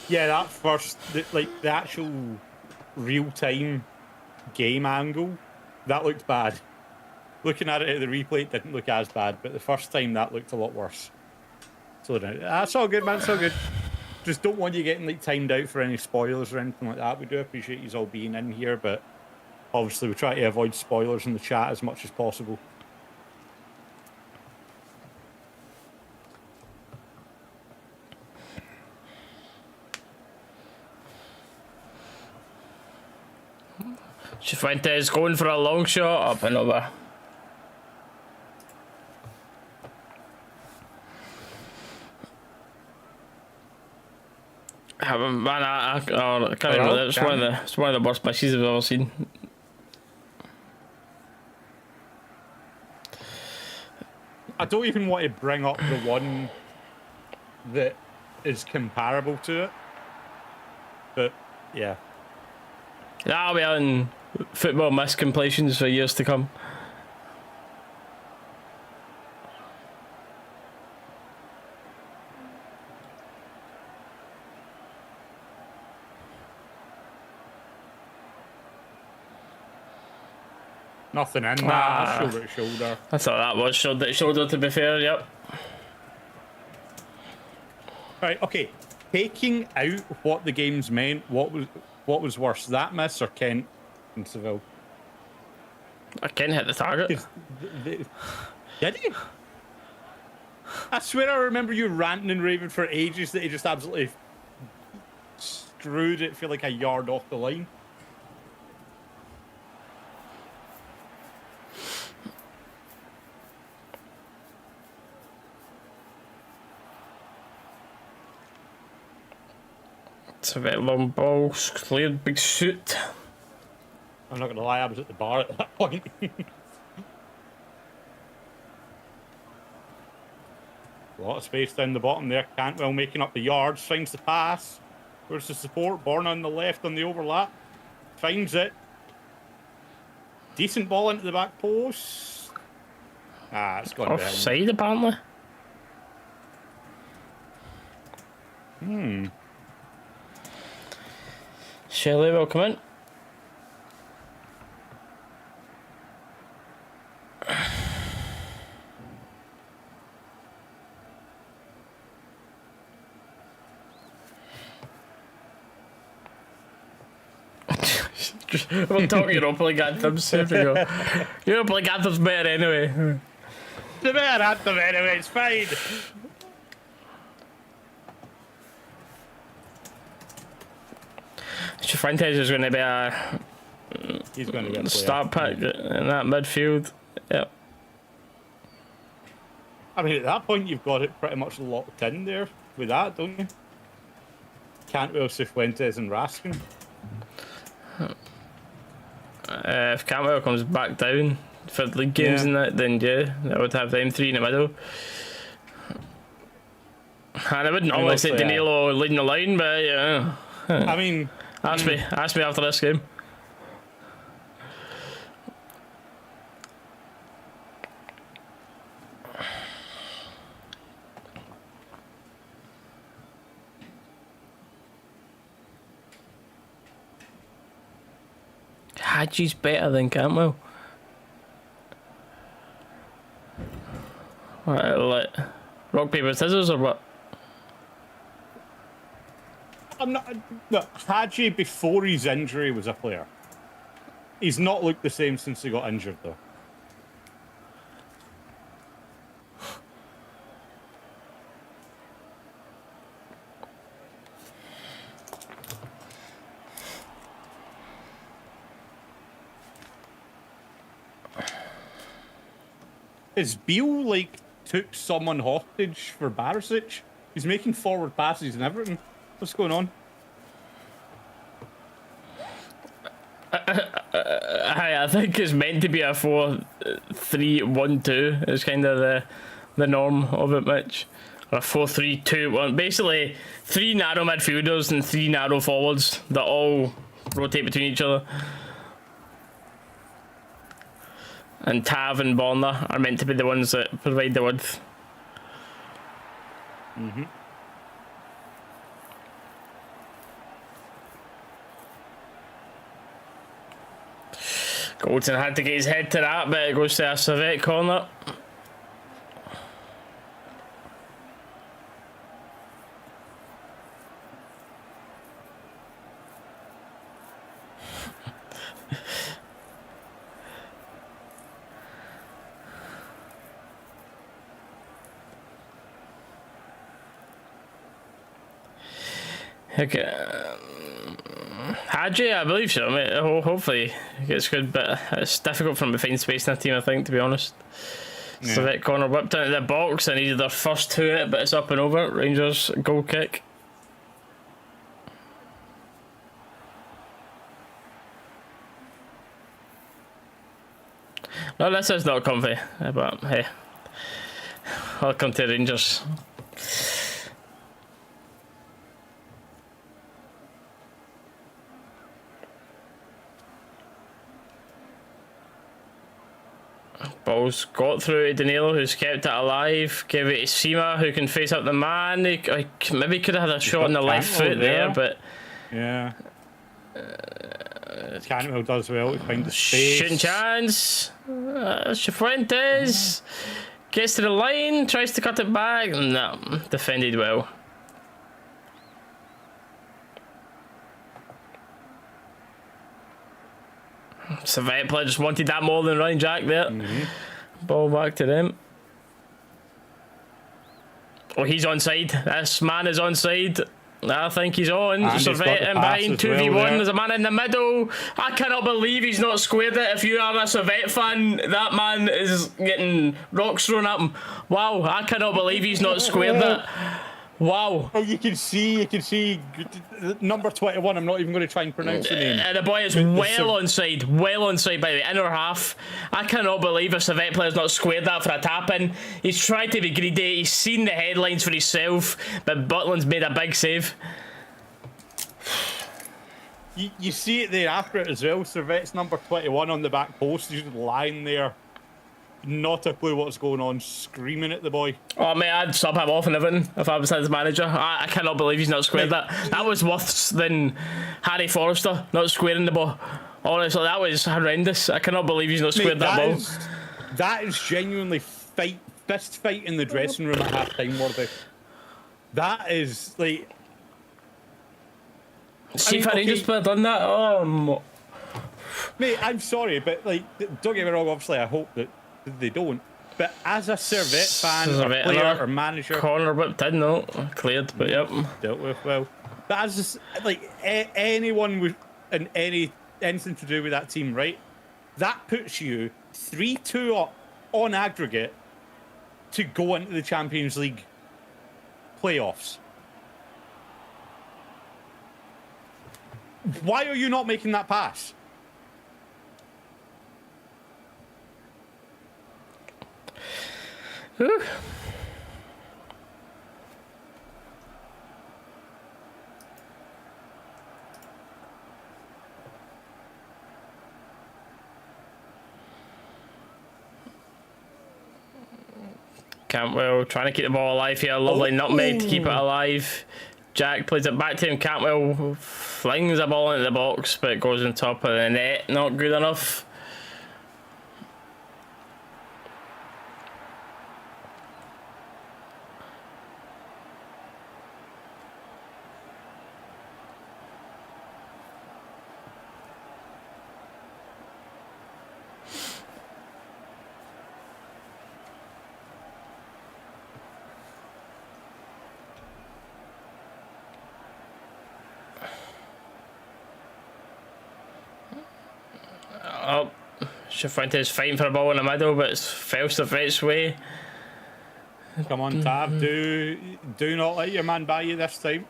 Yeah, that first, the actual real-time game angle, that looked bad. Looking at it at the replay, it didn't look as bad, but the first time that looked a lot worse. So that's all good, man. It's all good. Just don't want you getting like timed out for any spoilers or anything like that. We do appreciate you all being in here, but obviously we try to avoid spoilers in the chat as much as possible. Cifuentes going for a long shot up and over. Man, I can't remember. It's one of the worst pitches I've ever seen. I don't even want to bring up the one that is comparable to it, but yeah. That'll be on football miscompilations for years to come. Nothing in that. Shoulder to shoulder. I thought that was shoulder to shoulder, to be fair, yep. Right, okay. Taking out what the games meant, what was worse, that miss or Kent in Seville? I can hit the target. Did he? I swear I remember you ranting and raving for ages that he just absolutely screwed it, feel like a yard off the line. It's a very long ball, cleared, big shoot. I'm not going to lie, I was at the bar at that point. A lot of space down the bottom there. Cantwell making up the yards, finds the pass. Where's the support? Born on the left on the overlap. Finds it. Decent ball into the back post. It's gone down. Offside, apparently. Shelley will come in. We'll talk Europa League anthems. There we go. Europa League anthems better anyway. The better anthem anyway, it's fine. Fuentes is going to be He's going to be a start pick in that midfield. Yep. I mean, at that point, you've got it pretty much locked in there with that, don't you? Cantwell, Cifuentes, and Raskin. If Cantwell comes back down for the league games and that, then yeah, I would have them three in the middle. And I wouldn't always say Danilo leading the line, but yeah. I mean, ask me after this game. Hadji's better than Cantwell. What, like, rock, paper, scissors or what? I'm not. No, Hadji before his injury was a player. He's not looked the same since he got injured, though. Is Beale like took someone hostage for Barisic? He's making forward passes and everything. What's going on? I think it's meant to be a 4-3-1-2. It's kind of the norm of it, Mitch. Or a 4-3-2-1. Basically, 3 narrow midfielders and 3 narrow forwards that all rotate between each other. And Tav and Borna are meant to be the ones that provide the width. Mm-hmm. Goldson had to get his head to that, but it goes to a Servette corner. Okay. Hadji, I believe so. I mean, hopefully he gets good, but it's difficult for him to find space in a team, I think, to be honest. Yeah. So that corner whipped into the box and needed their first to it, but it's up and over. Rangers goal kick. No, this is not comfy, but hey, welcome to Rangers. Ball's got through to Danilo, who's kept it alive. Gave it to Sima, who can face up the man. He maybe could have had a shot on the left foot there, but yeah. Cantwell does well to find the space. Shooting chance. Cifuentes gets to the line, tries to cut it back. No, defended well. Servette player just wanted that more than Ryan Jack there. Ball back to them. Oh, he's onside. This man is onside. I think he's on. Servette in behind 2v1. Well, there's a man in the middle. I cannot believe he's not squared it. If you are a Servette fan, that man is getting rocks thrown at him. Wow, I cannot believe he's not squared it. Wow. You can see number 21. I'm not even going to try and pronounce the name. And the boy is well onside by the inner half. I cannot believe a Servette player's not squared that for a tap-in. He's tried to be greedy. He's seen the headlines for himself, but Butland's made a big save. You see it there after it as well. Servette's number 21 on the back post. He's just lying there. Not a clue what's going on, screaming at the boy. Oh, mate, I'd sub him off and everything if I was his manager. I cannot believe he's not squared that. That was worse than Harry Forrester not squaring the ball. Honestly, that was horrendous. I cannot believe he's not squared that ball. That is genuinely fist fight in the dressing room at half time worthy. That is like. See if a Rangers player done that? Oh, Mate, I'm sorry, but like, don't get me wrong. Obviously, I hope that they don't. But as a Servette fan, or player, or manager, corner whipped in, no, cleared, but yep, dealt with well. But as like anyone with anything to do with that team, right? That puts you 3-2 up on aggregate to go into the Champions League playoffs. Why are you not making that pass? Cantwell trying to keep the ball alive here. Lovely nutmeg to keep it alive. Jack plays it back to him. Cantwell flings the ball into the box, but it goes on top of the net. Not good enough. Oh, Cifuentes fighting for a ball in the middle, but it's fell Servette's way. Come on, Tav, do not let your man buy you this time.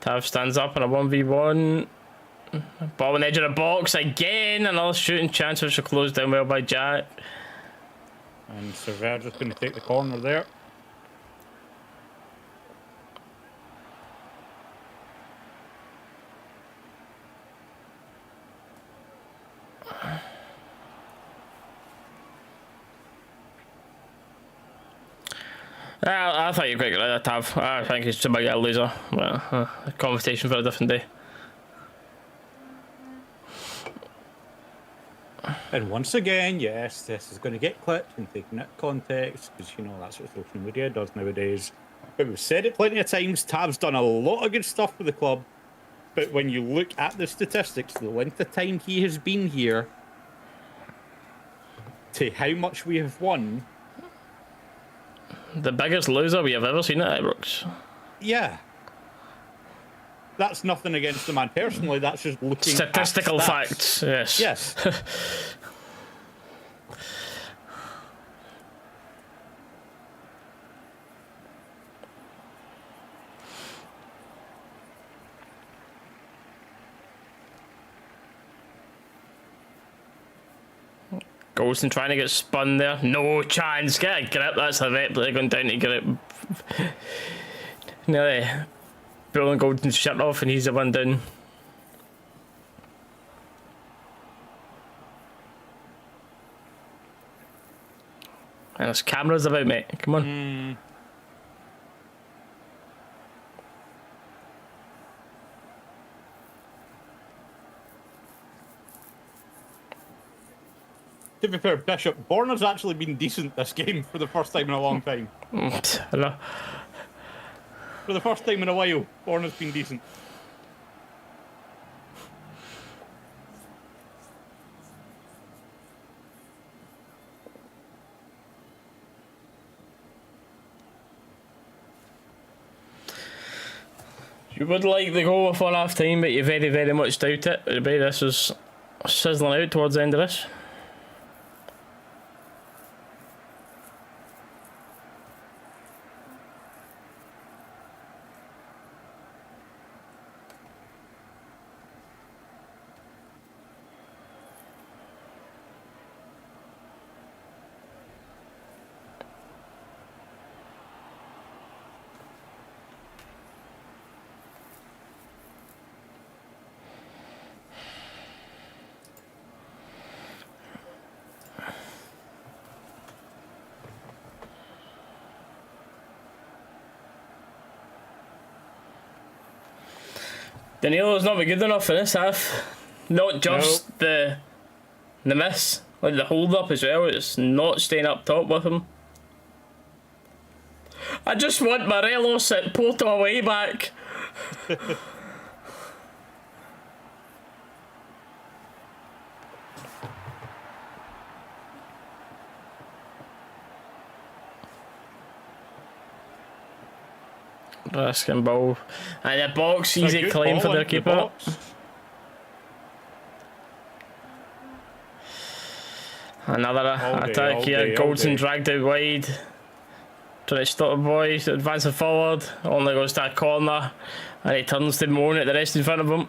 Tav stands up in a 1v1. Ball on the edge of the box again. Another shooting chance, which will close down well by Jack. And Servette just going to take the corner there. I thought you were quite good at that, Tav. I think he's just about to get a loser. But, a conversation for a different day. And once again, yes, this is going to get clipped and taken out of context, because, you know, that's what social media does nowadays. But we've said it plenty of times, Tav's done a lot of good stuff with the club. But when you look at the statistics, the length of time he has been here, to how much we have won. The biggest loser we have ever seen at Ibrox. Yeah. That's nothing against the man personally, that's just looking statistical at facts, yes. Yes. Golston trying to get spun there. No chance. Get a grip. That's a vet player going down to grip. Nearly pulling Goldson's shirt off and he's the one down. And there's cameras about, mate. Come on. To be fair, Bishop, Borna's actually been decent this game for the first time in a long time. I know. For the first time in a while, Borna's been decent. You would like the goal before half time, but you very, very much doubt it. Maybe this was sizzling out towards the end of this. Danilo's not been good enough in this half. Not just the miss, like the hold up as well. It's not staying up top with him. I just want Morelos at Porto away back. Risking ball. And the box, It's a easy good claim ball for their into the keeper. box. Another attack here. Goldson dragged out wide. Trying to stop the boy, advancing forward. Only goes to a corner. And he turns to moan at the rest in front of him.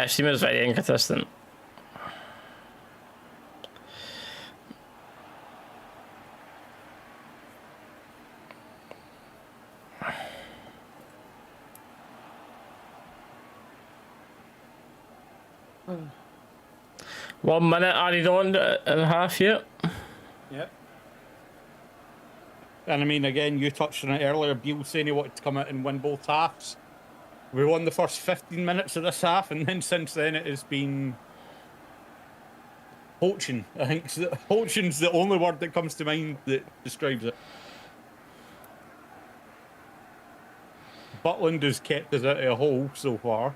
Seamer's very inconsistent. Mm. 1 minute added on and a half here. Yep. And I mean, again, you touched on it earlier. Beale saying he wanted to come out and win both halves. We won the first 15 minutes of this half, and then since then it has been poaching. I think poaching's the only word that comes to mind that describes it. Butland has kept us out of a hole so far.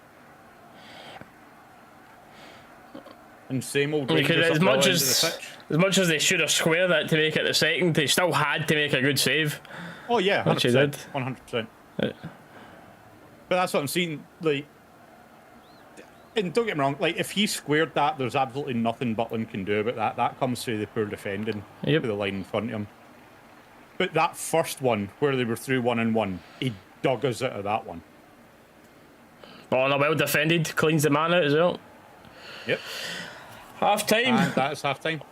And same old Rangers Because as much as they should have squared that to make it the second, they still had to make a good save. Oh yeah, 100%, which they did. 100%. But that's what I'm seeing. Like, and don't get me wrong. Like, if he squared that, there's absolutely nothing Butland can do about that. That comes through the poor defending to the line in front of him. But that first one, where they were through 1-1, he dug us out of that one. Oh, and well defended, cleans the man out as well. Yep. Half time. And that is half time.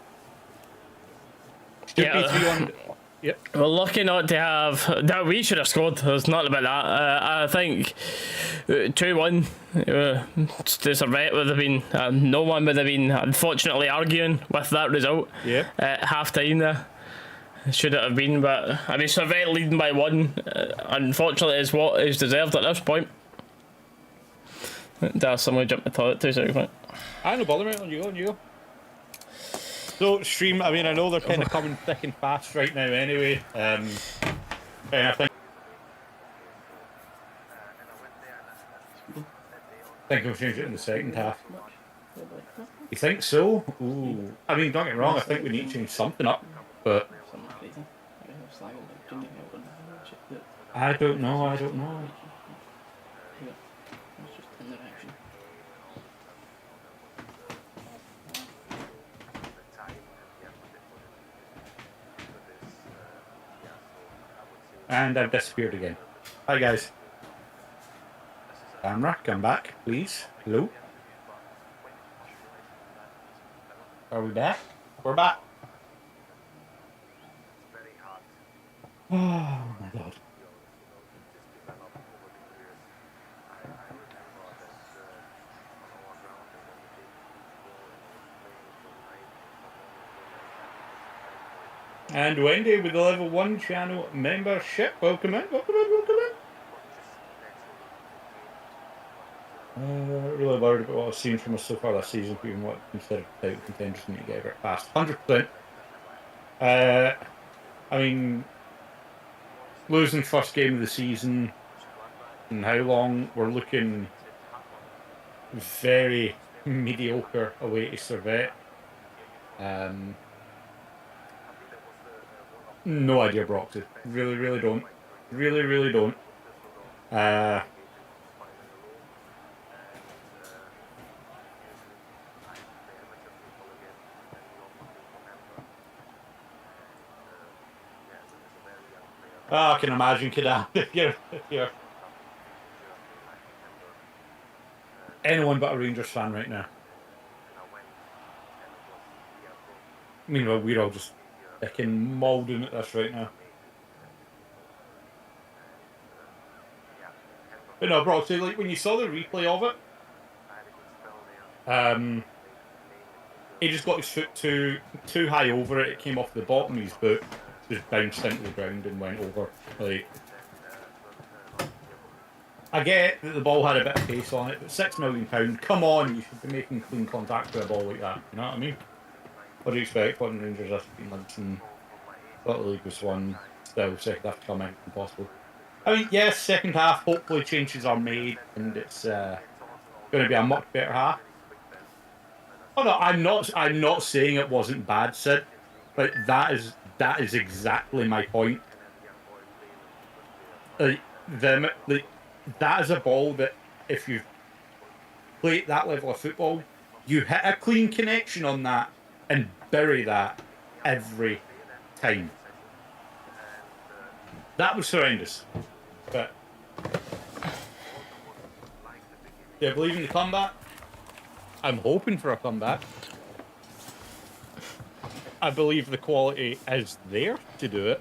Yep. We're lucky not to have that. We should have scored. There's nothing about that. I think 2-1 to Servette would have been. No one would have been, unfortunately, arguing with that result. Yeah. Half time there. Should it have been, but I mean, Servette leading by 1, unfortunately, is what is deserved at this point. Dalus, someone jumped the toilet 2 seconds. I no bother, mate. On you go. So, stream, I mean, I know they're kind of coming thick and fast right now anyway. And I think we'll change it in the second half. You think so? Ooh. I mean, don't get me wrong, I think we need to change something up, but I don't know. And I've disappeared again. Hi guys. Camera, come back, please. Hello. Are we back? We're back. Oh my god. And Wendy with the level 1 channel membership. Welcome in. Really worried about what I've seen from us so far this season, even what considered title contenders need to get it past. 100%. I mean, losing first game of the season and how long we're looking very mediocre away to Servette. No idea, Broxy. Really don't. Really don't. I can imagine, Kadan. You're anyone but a Rangers fan right now. Meanwhile, we're all just fucking moulding at this right now. But no, bro, so like when you saw the replay of it, he just got his foot too high over it. It came off the bottom of his boot, just bounced into the ground and went over. Like, I get that the ball had a bit of pace on it, but £6 million, come on, you should be making clean contact with a ball like that. You know what I mean? What do you expect? What Rangers have been months and what the league was won still second half coming impossible. I mean, yes, second half. Hopefully, changes are made, and it's going to be a much better half. Oh no, I'm not. I'm not saying it wasn't bad, Sid. But that is exactly my point. Like that is a ball that if you play at that level of football, you hit a clean connection on that and bury that every time. That was horrendous. But do I believe in the comeback? I'm hoping for a comeback. I believe the quality is there to do it.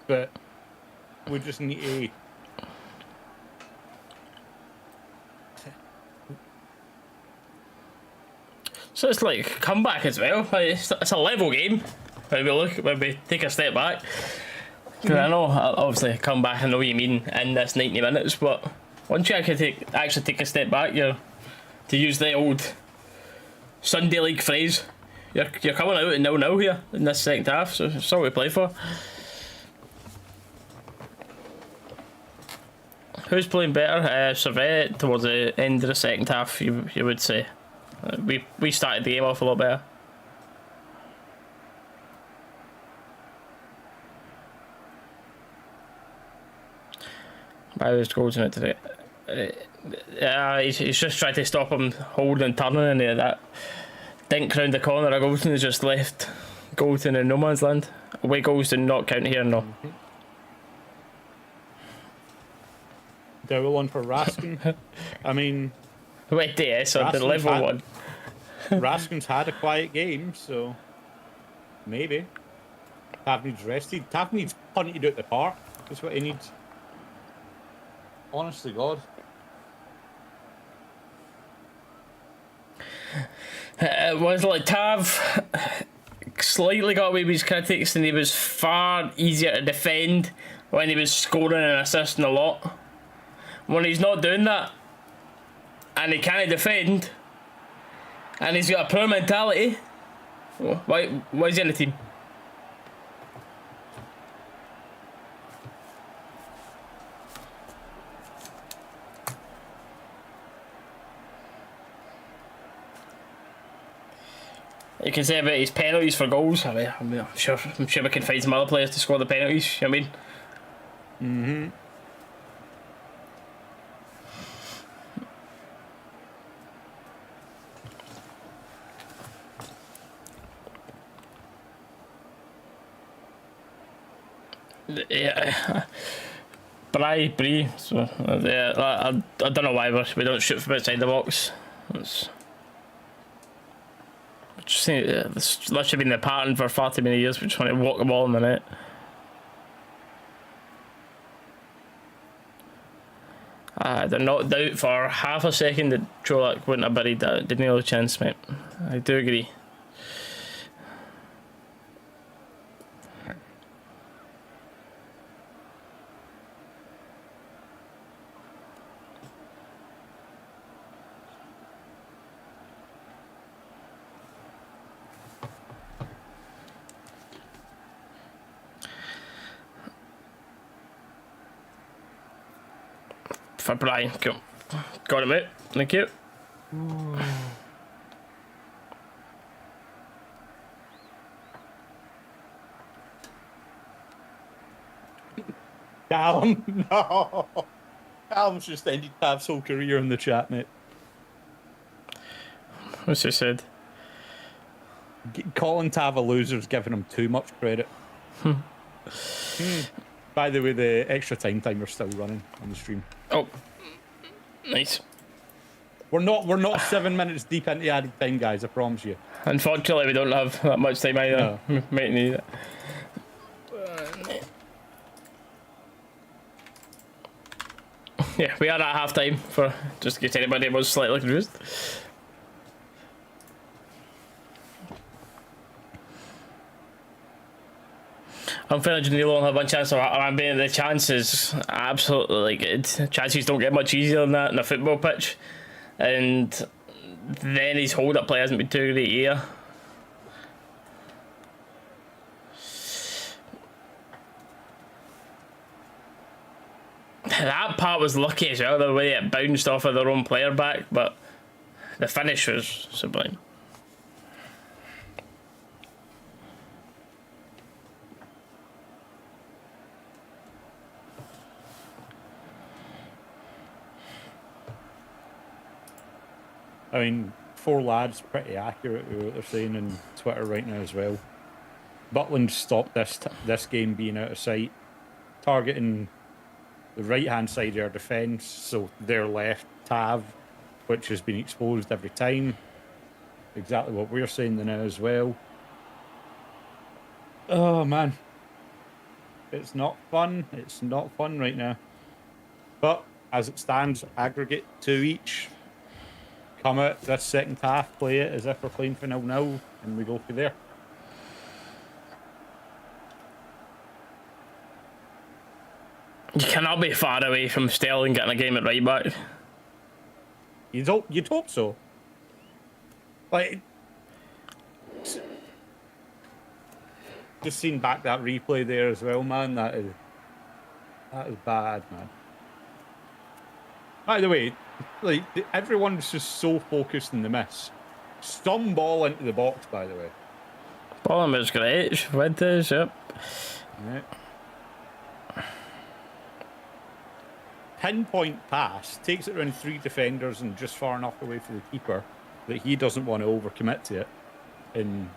But we just need to... So it's like comeback as well. Like, it's a level game when we take a step back. Because I know, obviously, come back. I know what you mean in this 90 minutes, but once you actually take a step back, to use the old Sunday League phrase, you're coming out at 0-0 here in this second half. So it's all we play for. Who's playing better? Servette towards the end of the second half, you would say. We started the game off a lot better. By those goals in it today. He's just tried to stop him holding and turning, and that dink round the corner of Goldson has just left Goldson in no man's land. Away goals do not count here, no. Double one for Raskin. I mean, wait, DS on the level one. Raskin's had a quiet game, so maybe. Tav needs rested. Tav needs punted out the park. That's what he needs. Honestly, God. It was like Tav slightly got away with his critics, and he was far easier to defend when he was scoring and assisting a lot. When he's not doing that, and he can't defend, and he's got a poor mentality, why is he in the team? You can say about his penalties for goals. I'm sure we can find some other players to score the penalties. You know what I mean? Yeah, Brie. So yeah, I don't know why we don't shoot from outside the box. Just think this literally been the pattern for far too many years. We just want to walk the ball in the net. I did not doubt for half a second that Cholak wouldn't have buried that. Didn't have a chance, mate. I do agree. For Brian, cool. Got him out. Thank you. Callum, no. Callum's just ended Tav's whole career in the chat, mate. What's he said? Calling Tav a loser is giving him too much credit. By the way, the extra time timer's still running on the stream. Oh, nice. We're not 7 minutes deep into added time, guys. I promise you. Unfortunately, we don't have that much time either. No. Might need it. Yeah, we are at half time for just in case anybody was slightly confused. I'm feeling Geneva will have one chance of being the chances absolutely good. Chances don't get much easier than that in a football pitch. And then his hold up play hasn't been too great either. That part was lucky as well, the way it bounced off of their own player back, but the finish was sublime. I mean, 4 lads, pretty accurate with what they're saying on Twitter right now as well. Butland stopped this game being out of sight, targeting the right-hand side of our defence, so their left Tav, which has been exposed every time. Exactly what we're saying now as well. Oh, man. It's not fun. It's not fun right now. But, as it stands, aggregate 2 each. Come out this second half, play it as if we're playing for 0-0, and we go through there. You cannot be far away from Sterling getting a game at right back. You'd hope so. Like, just seeing back that replay there as well, man. That is bad, man. By the way, like, everyone's just so focused on the miss. Some ball into the box, by the way. Ball was great. Winters, yep. Yeah. Pinpoint pass, takes it around 3 defenders and just far enough away from the keeper that he doesn't want to overcommit to it. And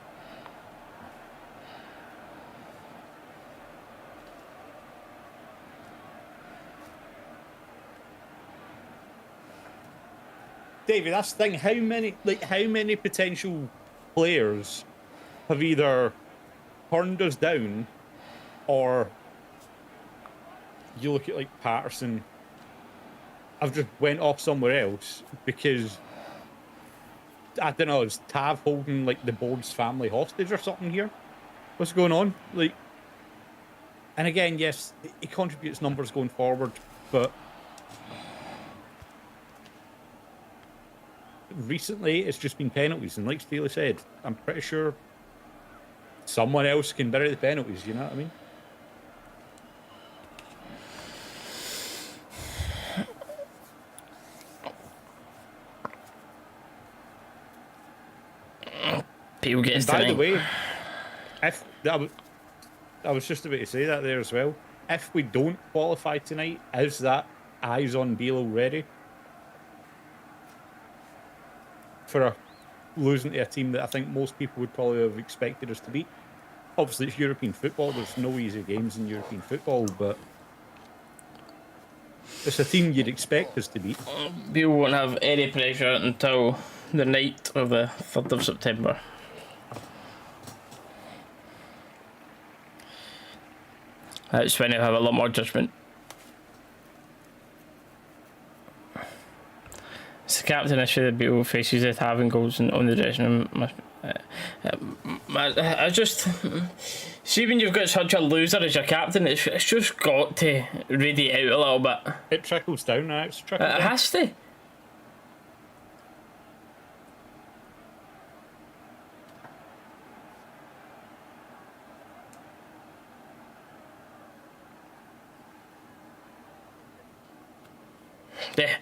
David, that's the thing. How many potential players have either turned us down, or you look at like Patterson, I've just went off somewhere else because I don't know, is Tav holding like the Board's family hostage or something here? What's going on? Like, and again, yes, he contributes numbers going forward, but recently it's just been penalties, and like Steely said, I'm pretty sure someone else can bury the penalties, you know what I mean? Beale gets By the way, if I was just about to say that there as well. If we don't qualify tonight, is that eyes on Beale already for losing to a team that I think most people would probably have expected us to beat? Obviously, it's European football. There's no easy games in European football, but it's a team you'd expect us to beat. Beale won't have any pressure until the night of the 3rd of September. That's when he'll have a lot more judgment. It's the captain issue that Beale faces at having goals on the dressing room. I just see, when you've got such a loser as your captain, it's just got to radiate out a little bit. It trickles down now. It Has to. Yeah,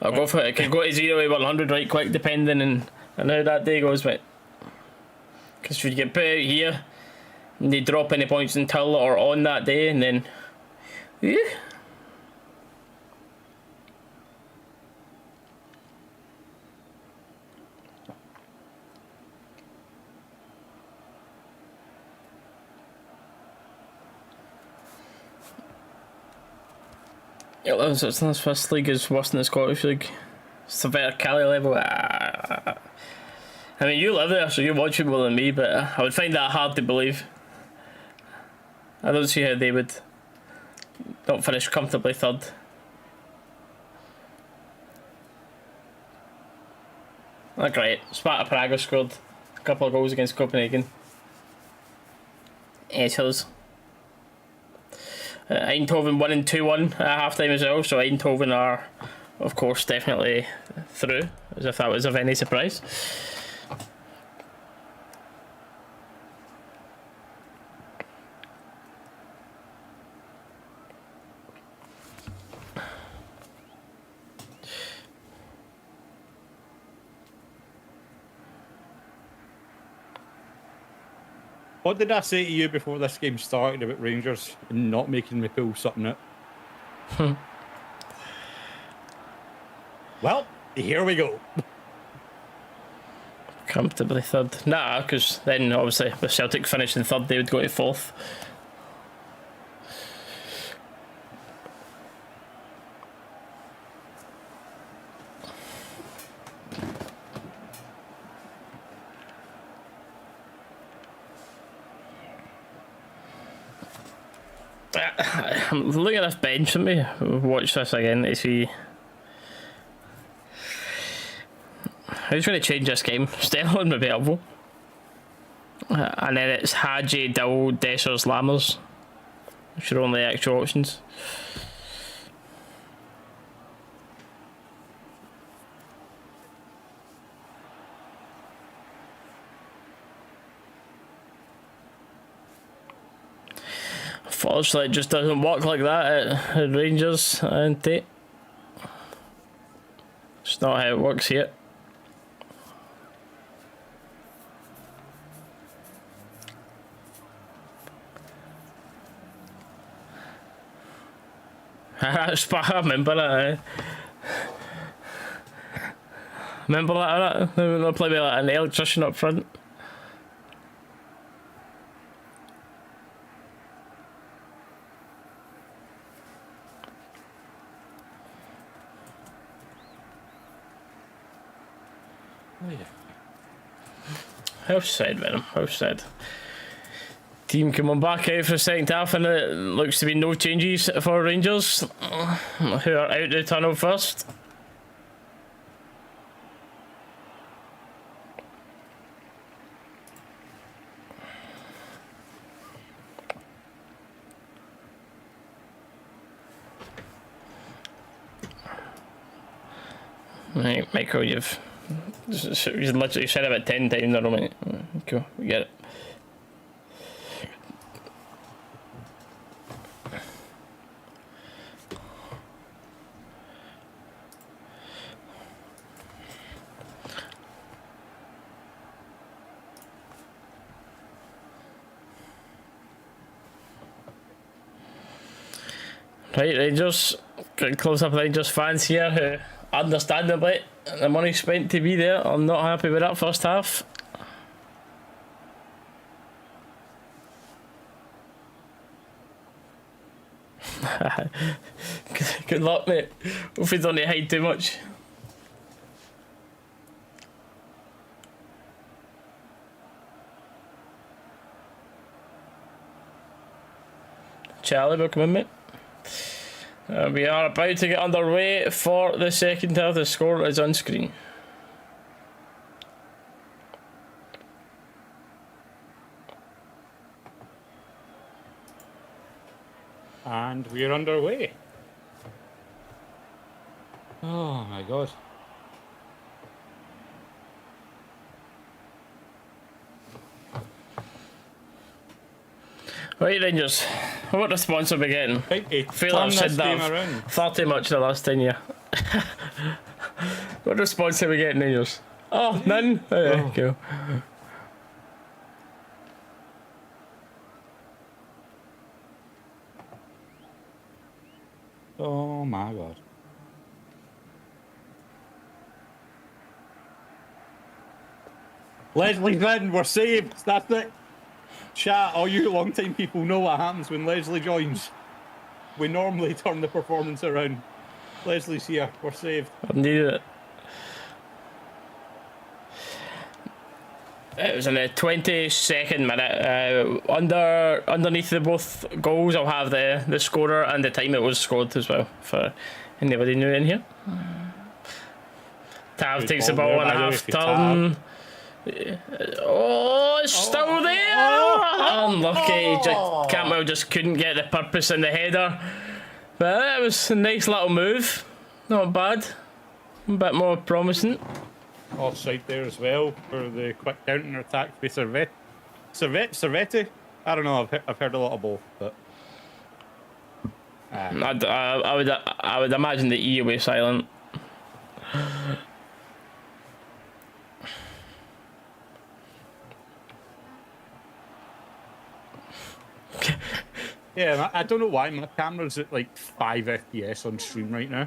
I'll go for it. It can go to 0 to 100 right quick, depending on how that day goes. But because if you get put out here and they drop any points until or on that day, and then yeah. It's first league is worse than the Scottish league. Servette Cali level. I mean, you live there, so you watch it more than me, but I would find that hard to believe. I don't see how they would not finish comfortably 3rd. Not great. Sparta Prague have scored a couple of goals against Copenhagen. Assholes. Eindhoven winning 2-1 at half time as well, so Eindhoven are, of course, definitely through, as if that was of any surprise. What did I say to you before this game started about Rangers and not making me pull something out? Well, here we go. Comfortably third. Nah, because then obviously with Celtic finishing third, they would go to fourth. I'm looking at this bench. Let me watch this again to see who's going to change this game. Sterling maybe helpful. And then it's Hadji, Dill, Dessers, Lammers. Which are only actual options. Unfortunately, it just doesn't work like that at Rangers, and it's not how it works here. I remember that. Remember that? They play with like an electrician up front. Oh, yeah. How sad, Venom. How sad. Team coming back out for the second half, and it looks to be no changes for Rangers, who are out the tunnel first. Right, Michael, you've literally said about 10 times already. Cool, we get it. Right, Rangers, getting close up Rangers fans here who, understandably, the money spent to be there, I'm not happy with that first half. Good luck, mate. Hope you don't need to hide too much. Charlie, welcome in, mate. We are about to get underway for the second half. The score is on screen. And we're underway. Oh my god. Right, Rangers. What response are we getting? I feel I've said that far too much in the last 10 years. What response are we getting, Rangers? Oh, none? Oh, yeah, cool. Oh my god. Leslie's in, we're saved, that's it. Chat, all you long time people know what happens when Leslie joins. We normally turn the performance around. Leslie's here, we're saved. I needed it. It was in the 22nd minute. Underneath the both goals, I'll have the scorer and the time it was scored as well, for anybody new in here. Tav takes the ball on a half turn. Oh, it's still there! Unlucky. Campbell just couldn't get the purpose in the header. But it was a nice little move. Not bad. A bit more promising. Offside there as well for the quick counter attack by Servette. Servette? I don't know, I've heard a lot of both, but... I would imagine the E will be silent. Yeah, I don't know why my camera's at like 5 FPS on stream right now.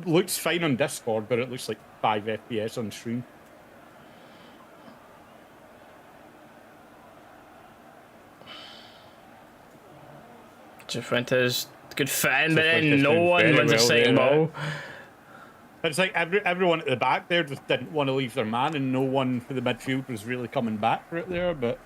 Looks fine on Discord, but it looks like 5 FPS on stream. Fuentes, good fan, but then no one wins a second ball. It's like everyone at the back there just didn't want to leave their man, and no one for the midfield was really coming back for it there, but...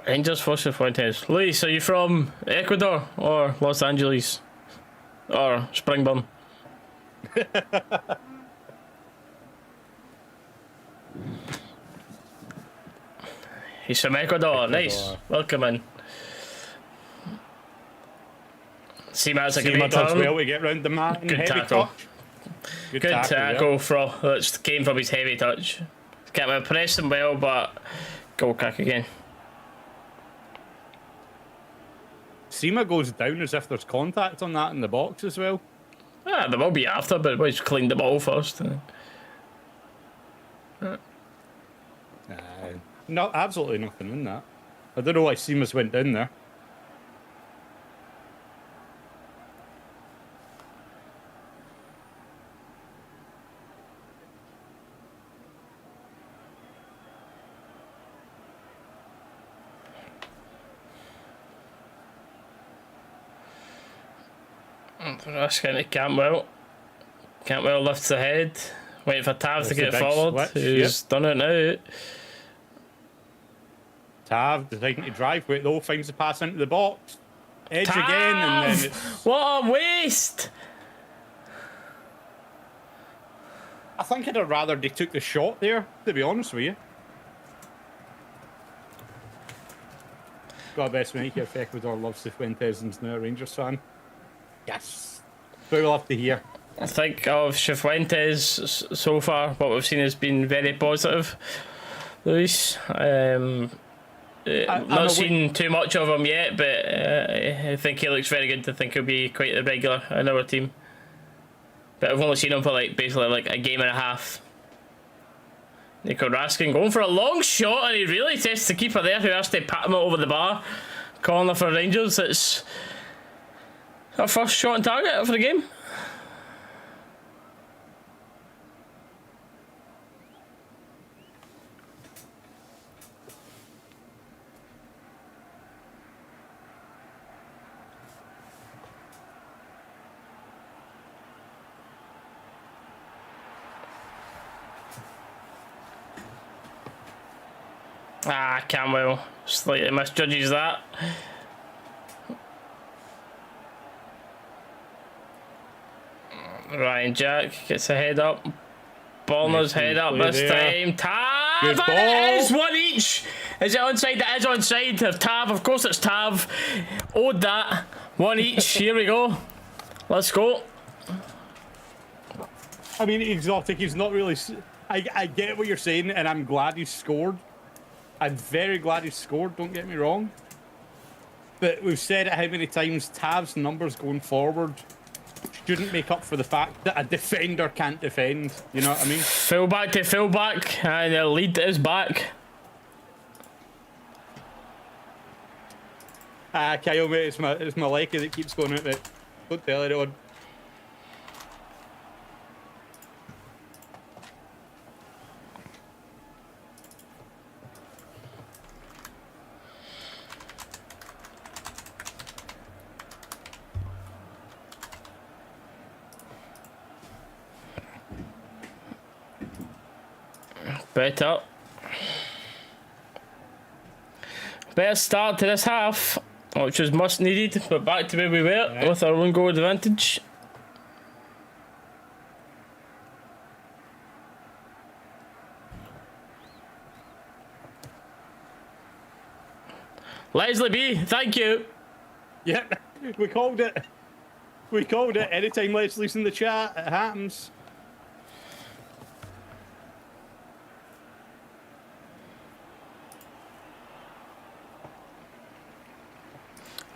Rangers versus Fuentes. Luis, are you from Ecuador or Los Angeles? Or Springburn? He's from Ecuador. Nice. Welcome in. Seaman's a great does turn. well to get round the man. Good Heavy tackle. touch. Good tackle that came from his heavy touch. Can't impress him well, but goal kick again. Seema goes down as if there's contact on that in the box as well. Ah, there will be after, but we just cleaned the ball first. No, absolutely nothing in that. I don't know why Seamus went down there. Asking to Campbell. Campbell lifts the head. Waiting for Tav to get forward. Switch. Who's done it now? Tav deciding to drive with it though, finds the pass into the box. Edge Tav! again, and then it's... What a waste! I think I'd have rather they took the shot there, to be honest with you. Got a best mate here, Ecuador loves the Fuentes and is now a Rangers fan. Yes. What we love to hear. I think of Cifuentes so far, what we've seen has been very positive. Luis, not seen too much of him yet, but I think he looks very good. I think he'll be quite a regular in our team. But I've only seen him for basically a game and a half. Nico Raskin going for a long shot, and he really tests the keeper there, who has to pat him over the bar. Corner for Rangers. It's our first shot on target for the game. Ah, Camwell slightly misjudges that. Ryan Jack gets a head up. Ballner's head up this time. Tav! Good ball. It is one each! Is it onside? It is onside of Tav. Of course it's Tav. Owed that. One each. Here we go. Let's go. I mean, Exotic, he's not really... I get what you're saying, and I'm glad he scored. I'm very glad he scored, don't get me wrong. But we've said it how many times, Tav's numbers going forward shouldn't make up for the fact that a defender can't defend. You know what I mean? Fullback to fullback, and the lead is back. Kyle, mate, it's my Leica that keeps going out, mate. Don't tell anyone. Better start to this half, which was much needed, but back to where we were with our own goal advantage. Leslie B, thank you. Yep, we called it. We called it. Anytime Leslie's in the chat, it happens.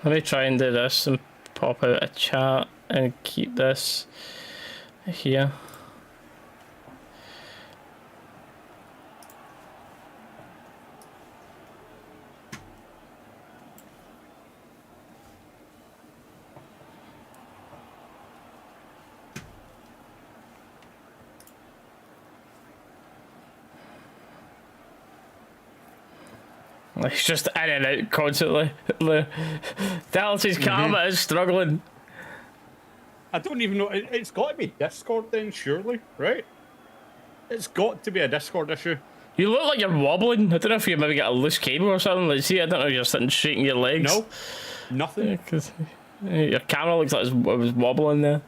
Let me try and do this and pop out a chat and keep this here. It's just in and out constantly. Dallas's karma is struggling. I don't even know. It's got to be Discord then, surely, right? It's got to be a Discord issue. You look like you're wobbling. I don't know if you maybe got a loose cable or something. Like, see, I don't know if you're sitting shaking your legs. No, nothing. Yeah, 'cause your camera looks like it was wobbling there.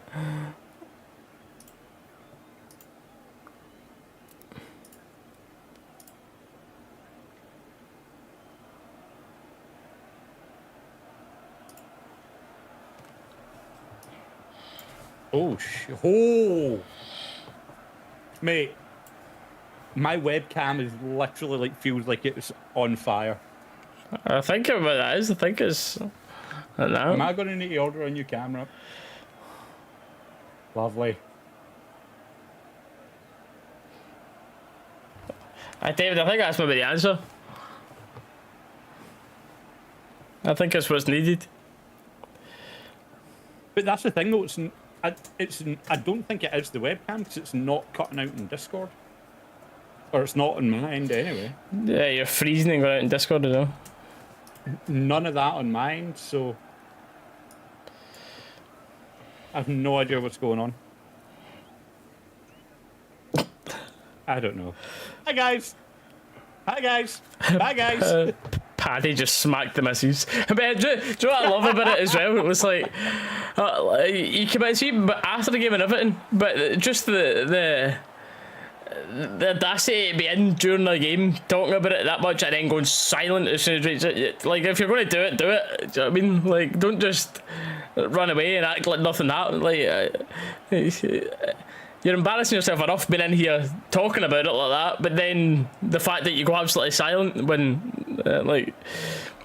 Oh, mate, my webcam is literally like feels like it's on fire. I think what that is. I think it's. I don't know. Am I going to need to order a new camera? Lovely. David, I think that's maybe the answer. I think that's what's needed. But that's the thing, though. I don't think it is the webcam because it's not cutting out in Discord, or it's not on my end anyway. Yeah, you're freezing and going out in Discord as well. None of that on mine, so I have no idea what's going on. I don't know. Hi guys. Hi guys. Bye guys. Paddy just smacked the missus. But do you know what I love about it as well? It was like you came out and see, but after the game and everything, but just the audacity to be in during the game, talking about it that much, and then going silent as soon as like, if you're going to do it, do it. Do you know what I mean? Like, don't just run away and act like nothing happened. Like, you're embarrassing yourself enough being in here talking about it like that, but then the fact that you go absolutely silent when, like,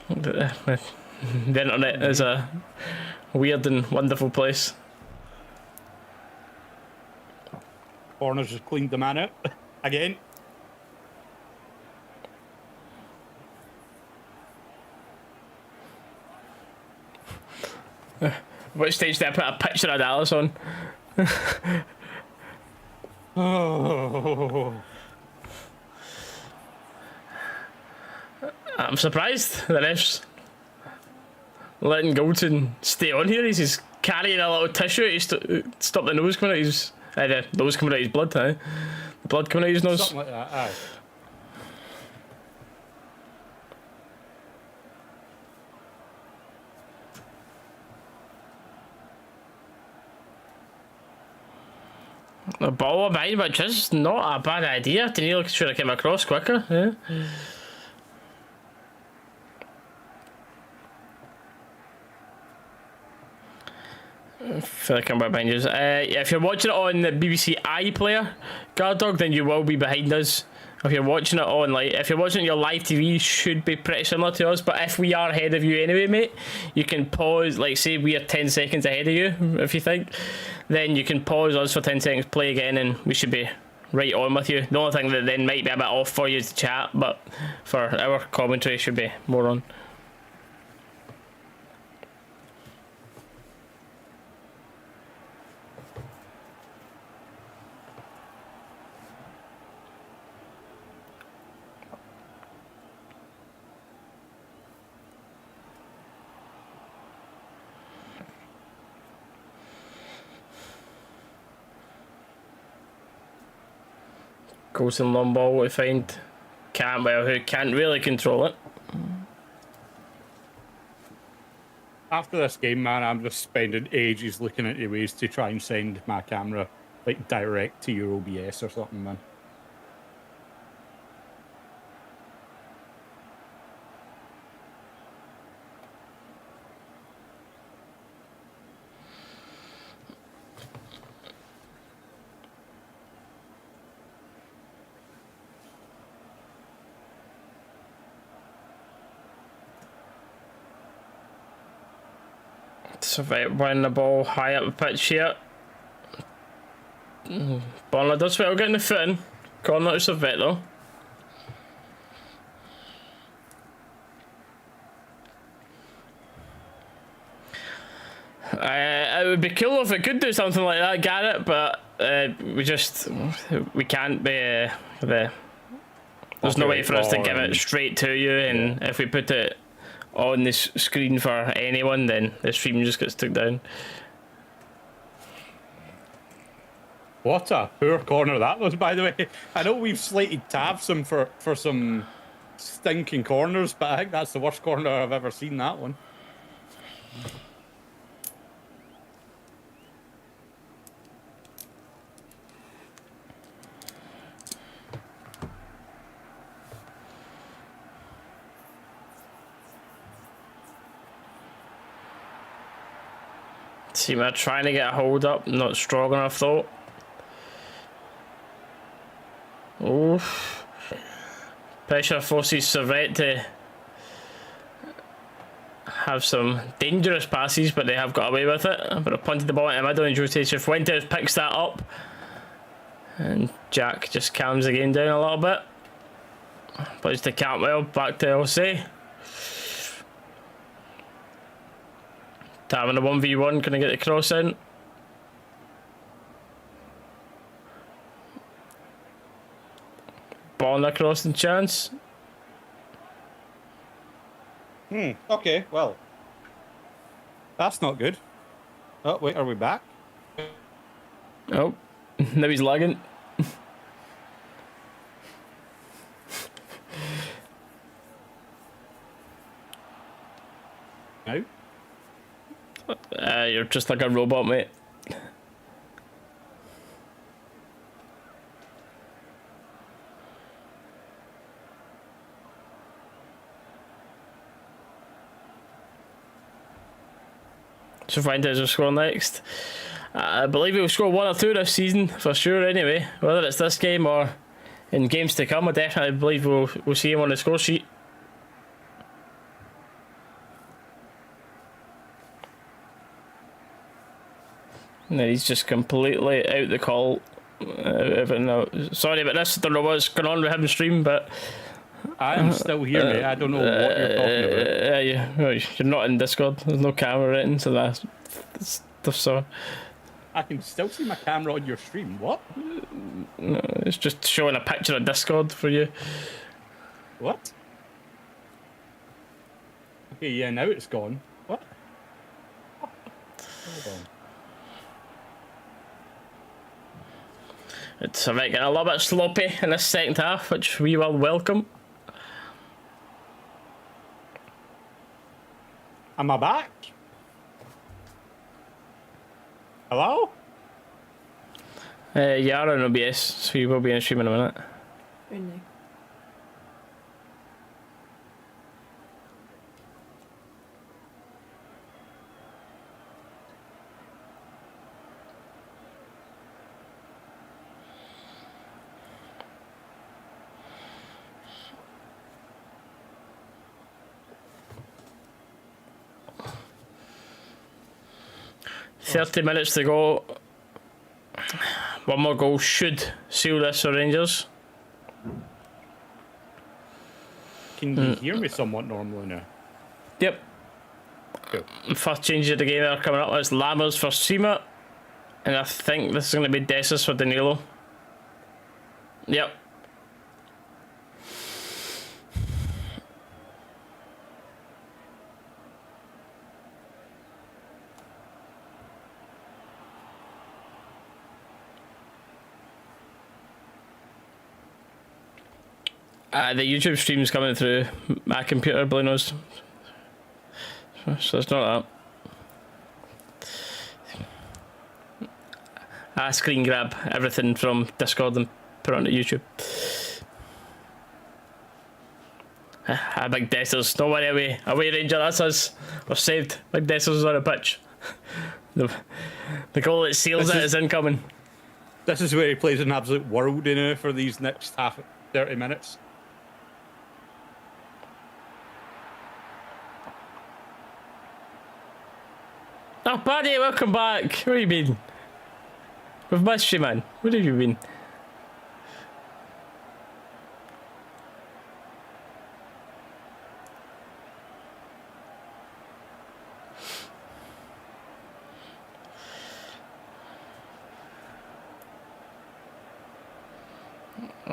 the internet is a weird and wonderful place. Corners just cleaned the man out again. What stage did I put a picture of Dalus on? Oh. I'm surprised the ref's letting Goldson stay on here. He's just carrying a little tissue to stop the nose coming out his... the nose coming out his blood, The blood coming out his nose. Something like that, aye. The ball behind, which is not a bad idea. Danilo should have came across quicker. Yeah. I feel like I'm behind you. Yeah, if you're watching it on the BBC iPlayer, Guard Dog, then you will be behind us. If you're watching it on, like, if you're watching it on your live TV, you should be pretty similar to us. But if we are ahead of you anyway, mate, you can pause. Like, say we are 10 seconds ahead of you, if you think, then you can pause us for 10 seconds, play again, and we should be right on with you. The only thing that then might be a bit off for you to chat, but for our commentary, should be more on. Goes in long ball to find Campbell, who can't really control it. After this game, man, I'm just spending ages looking at the ways to try and send my camera like direct to your OBS or something, man. Servette winning the ball high up the pitch here. Bonner does well getting the foot in. Corner to Servette though. It would be cool if it could do something like that, Garrett, but we can't be the There's no way for us to give it and- straight to you, and if we put it on this screen for anyone, then the stream just gets took down. What a poor corner that was, by the way. I know we've slated to have some for some stinking corners, but I think that's the worst corner I've ever seen, that one. See, we're trying to get a hold up, not strong enough though. Oof. Pressure forces Servette to have some dangerous passes, but they have got away with it. But I punted the ball into the middle, and Jose Fuentes picks that up. And Jack just calms the game down a little bit. Plays to Cantwell, back to Jose. Having a 1v1, can I get the cross in? Ball in a crossing chance. Okay, well. That's not good. Oh, wait, are we back? Oh, now he's lagging. No? You're just like a robot, mate. So find out who'll score next. I believe he'll score 1 or 2 this season for sure. Anyway, whether it's this game or in games to come, I definitely believe we'll see him on the score sheet. No, he's just completely out the call. Sorry about this. Don't know what's going on with him stream, but I'm still here, mate. I don't know what you're talking about. You're not in Discord. There's no camera written, so that's stuff. So I can still see my camera on your stream. What? no, it's just showing a picture of Discord for you. What? Okay, yeah, now it's gone. What? Hold on. It's getting a little bit sloppy in this second half, which we will welcome. Am I back? Hello? You are on OBS, so you will be in stream in a minute. Really? $30 minutes to go. One more goal should seal this for Rangers. Can you hear me somewhat normally now? Yep. Cool. First change of the game are coming up. It's Lammers for Sima. And I think this is going to be Desus for Danilo. Yep. The YouTube stream's coming through my computer, Blue knows. So it's not that. I screen grab everything from Discord and put it onto YouTube. Big Dessers, don't worry, away Ranger, that's us. We're saved. Big Dessers is on a pitch. The goal that seals it is incoming. This is where he plays an absolute world in for these next 30 minutes. Oh, Paddy, welcome back. Where you been? We've missed you, man. Where have you been?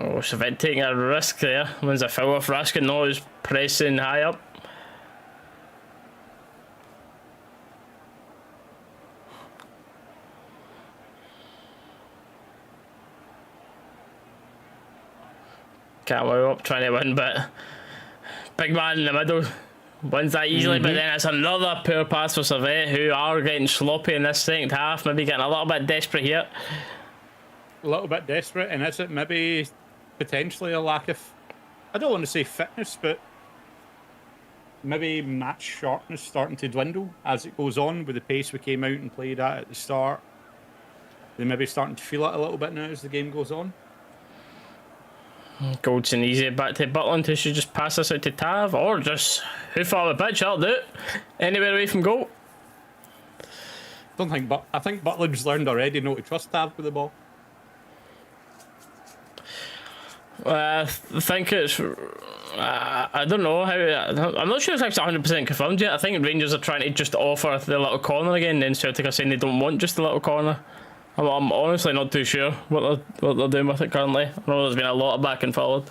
Oh, Servette taking a risk there. Wins a foul off Raskin, no, is pressing high up. Can't wow up trying to win, but big man in the middle wins that easily. But then it's another poor pass for Servette, who are getting sloppy in this second half, maybe getting a little bit desperate here. A little bit desperate, and is it maybe potentially a lack of, I don't want to say fitness, but maybe match sharpness starting to dwindle as it goes on with the pace we came out and played at the start? They maybe starting to feel it a little bit now as the game goes on. Goldson easy back to Butland, who should just pass this out to Tav, or just hoof out the pitch, that'll do it. Anywhere away from goal. Don't think, but I think Butland's learned already not to trust Tav with the ball. I think it's. I don't know how. I'm not sure it's actually 100% confirmed yet. I think Rangers are trying to just offer the little corner again, then Celtic are saying they don't want just the little corner. I'm honestly not too sure what they're doing with it currently. I know there's been a lot of back and forward.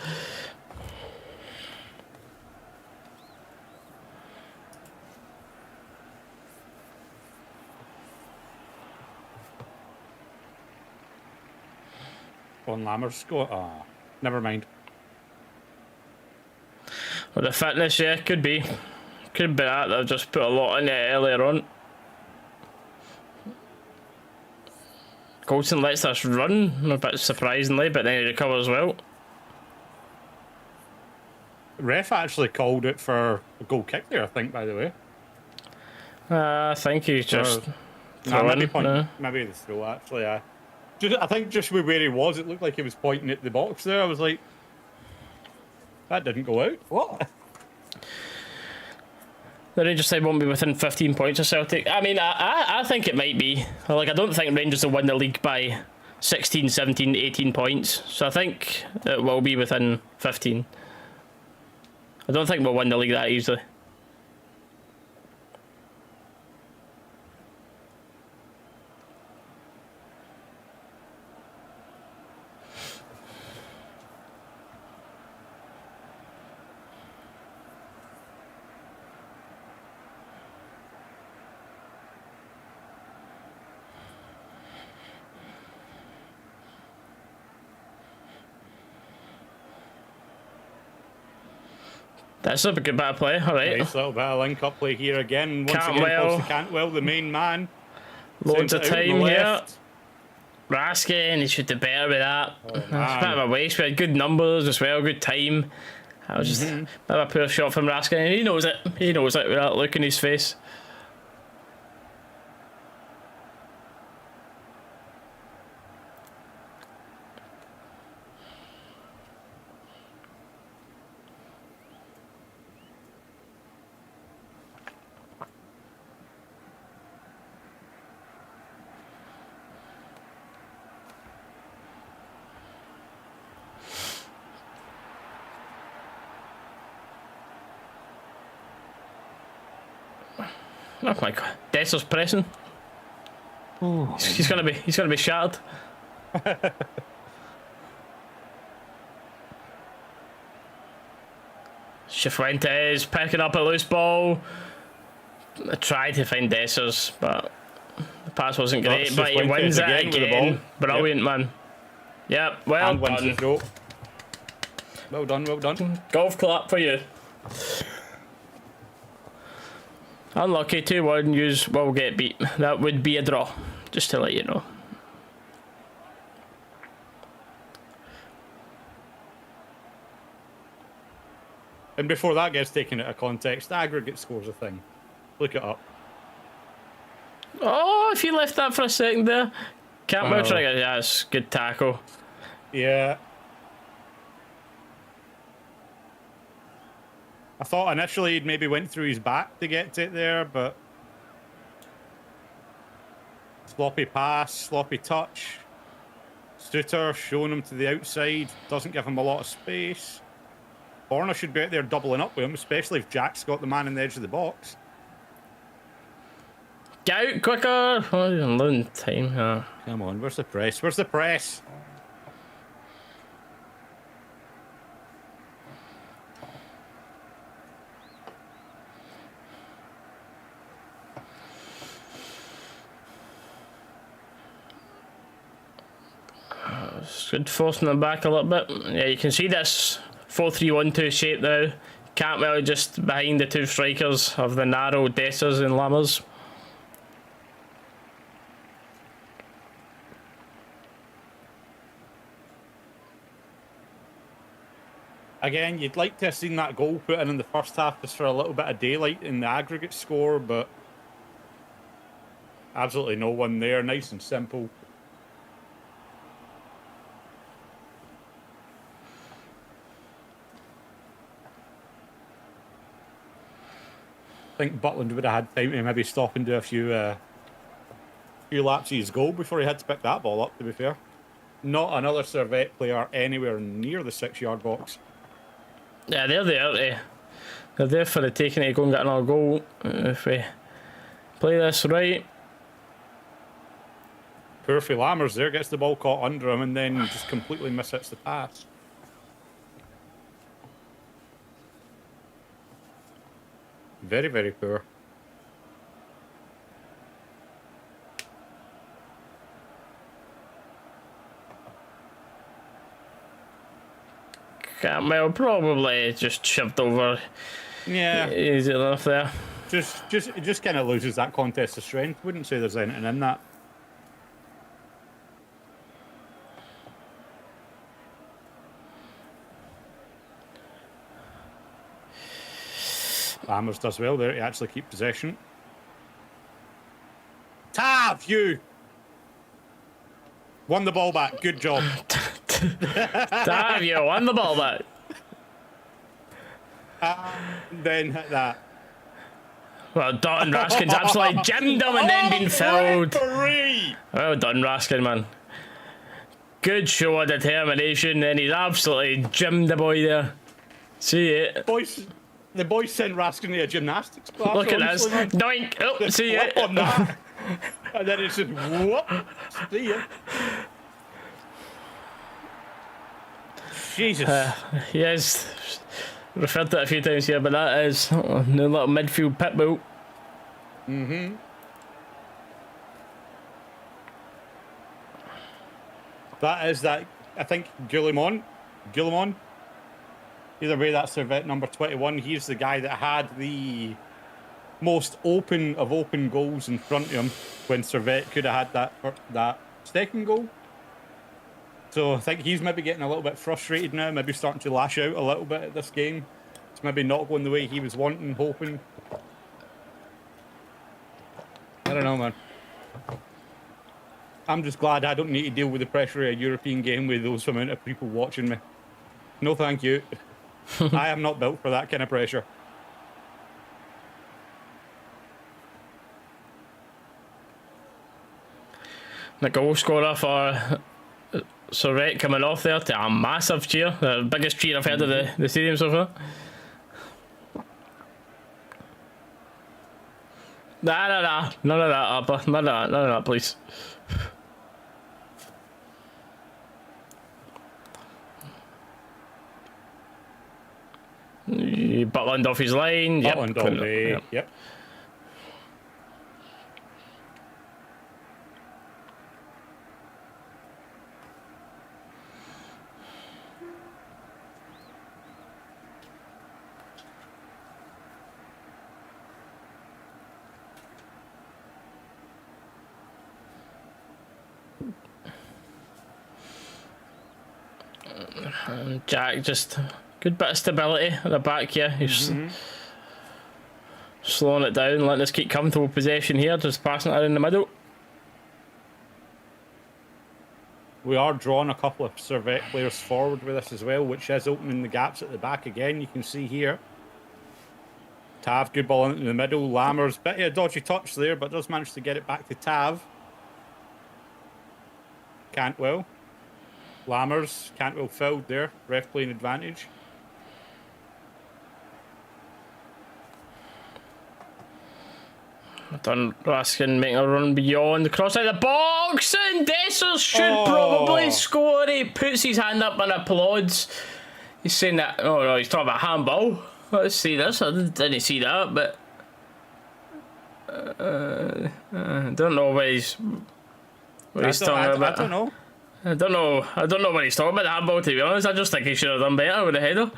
On Lammers score. Never mind. Well, the fitness, yeah, could be that. They've just put a lot in it earlier on. Goldson lets us run a bit surprisingly, but then he recovers well. Ref actually called it for a goal kick there, I think, by the way. I think he's just maybe the throw, actually. I think just with where he was, it looked like he was pointing at the box there. I was like, that didn't go out. What? The Rangers side won't be within 15 points of Celtic. I mean, I think it might be. Like, I don't think Rangers will win the league by 16, 17, 18 points. So I think it will be within 15. I don't think we'll win the league that easily. That's a good bit of play, alright. Nice little bit of link-up play here again. Once Cantwell. again, Cantwell, the main man. Loads of time here. Raskin, he should do better with that. It's a bit of a waste. We had good numbers as well, good time. That was just a bit of a poor shot from Raskin, and he knows it. He knows it with that look in his face. Oh my god, Desser's pressing. He's gonna be shattered. Cifuentes picking up a loose ball. I tried to find Dessers, but the pass wasn't great. But he wins it again. Brilliant, man. Yep, well done. Well done, well done. Golf clap for you. Unlucky, 2-1, yous will get beat. That would be a draw, just to let you know. And before that gets taken out of context, aggregate scores a thing. Look it up. Oh, if you left that for a second there. Campbell trying to, yes, good tackle. Yeah. I thought initially he'd maybe went through his back to get to it there, but sloppy pass, sloppy touch. Suter showing him to the outside, doesn't give him a lot of space. Horner should be out there doubling up with him, especially if Jack's got the man in the edge of the box. Get out quicker! Oh, you're losing time. Come on, where's the press? Where's the press? Good forcing them back a little bit. Yeah, you can see this 4-3-1-2 shape now. Cantwell just behind the two strikers of the narrow Dessers and Lammers. Again, you'd like to have seen that goal put in the first half just for a little bit of daylight in the aggregate score, but absolutely no one there. Nice and simple. I think Butland would have had time to maybe stop and do a few laps of his goal before he had to pick that ball up, to be fair. Not another Servette player anywhere near the 6-yard box. Yeah, they're there. They're there for the taking to go and get another goal. If we play this right. Poor for Lammers there, gets the ball caught under him and then just completely mishits the pass. Very, very poor. Campbell probably just shoved over. Yeah. Easy enough there. It just kind of loses that contest of strength. Wouldn't say there's anything in that. Lammers does well there to actually keep possession. Tav, you won the ball back. Good job. Tav, you won the ball back. Then hit that. Well done, Raskin's absolutely gemmed him and then been filled. Well done, Raskin, man. Good show of determination, and he's absolutely gemmed the boy there. See it. The boys sent Raskin to a gymnastics class. Look at this. Man. Doink. Oh, see it. On that. And then it's just whoop. See ya. Jesus. He has referred to it a few times here, but that is a new little midfield pit bull. Mm-hmm. That is that, I think, Guillemon. Either way, that's Servette number 21. He's the guy that had the most open goals in front of him when Servette could have had that second goal. So I think he's maybe getting a little bit frustrated now, maybe starting to lash out a little bit at this game. It's maybe not going the way he was wanting, hoping. I don't know, man. I'm just glad I don't need to deal with the pressure of a European game with those amount of people watching me. No, thank you. I am not built for that kind of pressure. The goal scorer for Servette coming off there to a massive cheer. The biggest cheer I've heard of the stadium so far. Nah. None of that, Abba. None of that, please. Butland off his line. Butland all day. Yep. Jack just good bit of stability at the back here. He's slowing it down, letting us keep comfortable possession here, just passing it in the middle. We are drawing a couple of Servette players forward with us as well, which is opening the gaps at the back again. You can see here. Tav, good ball into the middle. Lammers, bit of a dodgy touch there, but does manage to get it back to Tav. Cantwell. Lammers, Cantwell fouled there. Ref playing advantage. Done Raskin making a run beyond the cross out of the box, and Dessers should probably score. He puts his hand up and applauds. He's saying that, oh no, he's talking about handball. Let's see this. I didn't see that, but I don't know what he's talking about. I don't know. I don't know what he's talking about the handball, to be honest. I just think he should have done better with the header.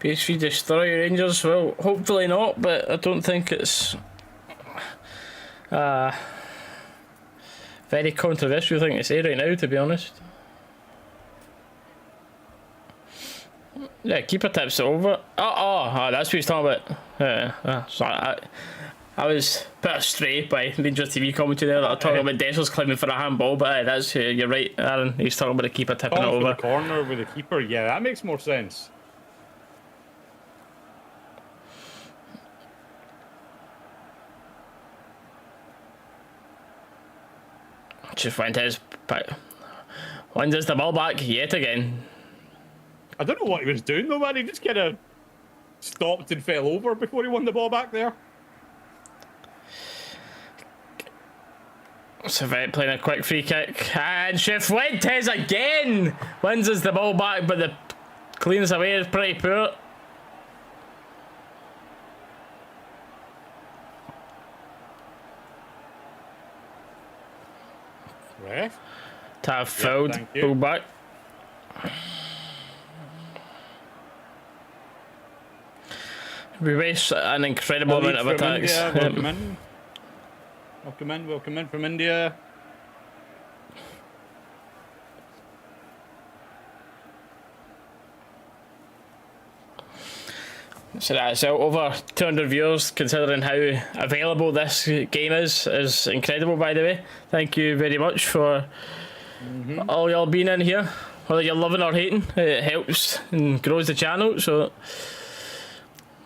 PSV destroy Rangers? Well, hopefully not, but I don't think it's very controversial thing to say right now, to be honest. Yeah, keeper tips it over. Oh, that's what he's talking about. Sorry, I was put astray by Rangers TV commentary there that are talking about Dessers claiming for a handball, but that's you're right, Aaron. He's talking about the keeper tipping it over. The corner with the keeper, yeah, that makes more sense. Just Fuentes wins the ball back yet again. I don't know what he was doing though, man. He just kind of stopped and fell over before he won the ball back there. Servette playing a quick free kick, and Fuentes again wins us the ball back, but the clearance away is pretty poor. Ref? To have fouled, pull back. We waste an incredible amount of attacks. India, welcome in from India. So that's over 200 viewers, considering how available this game is incredible, by the way. Thank you very much for all y'all being in here. Whether you're loving or hating, it helps and grows the channel, so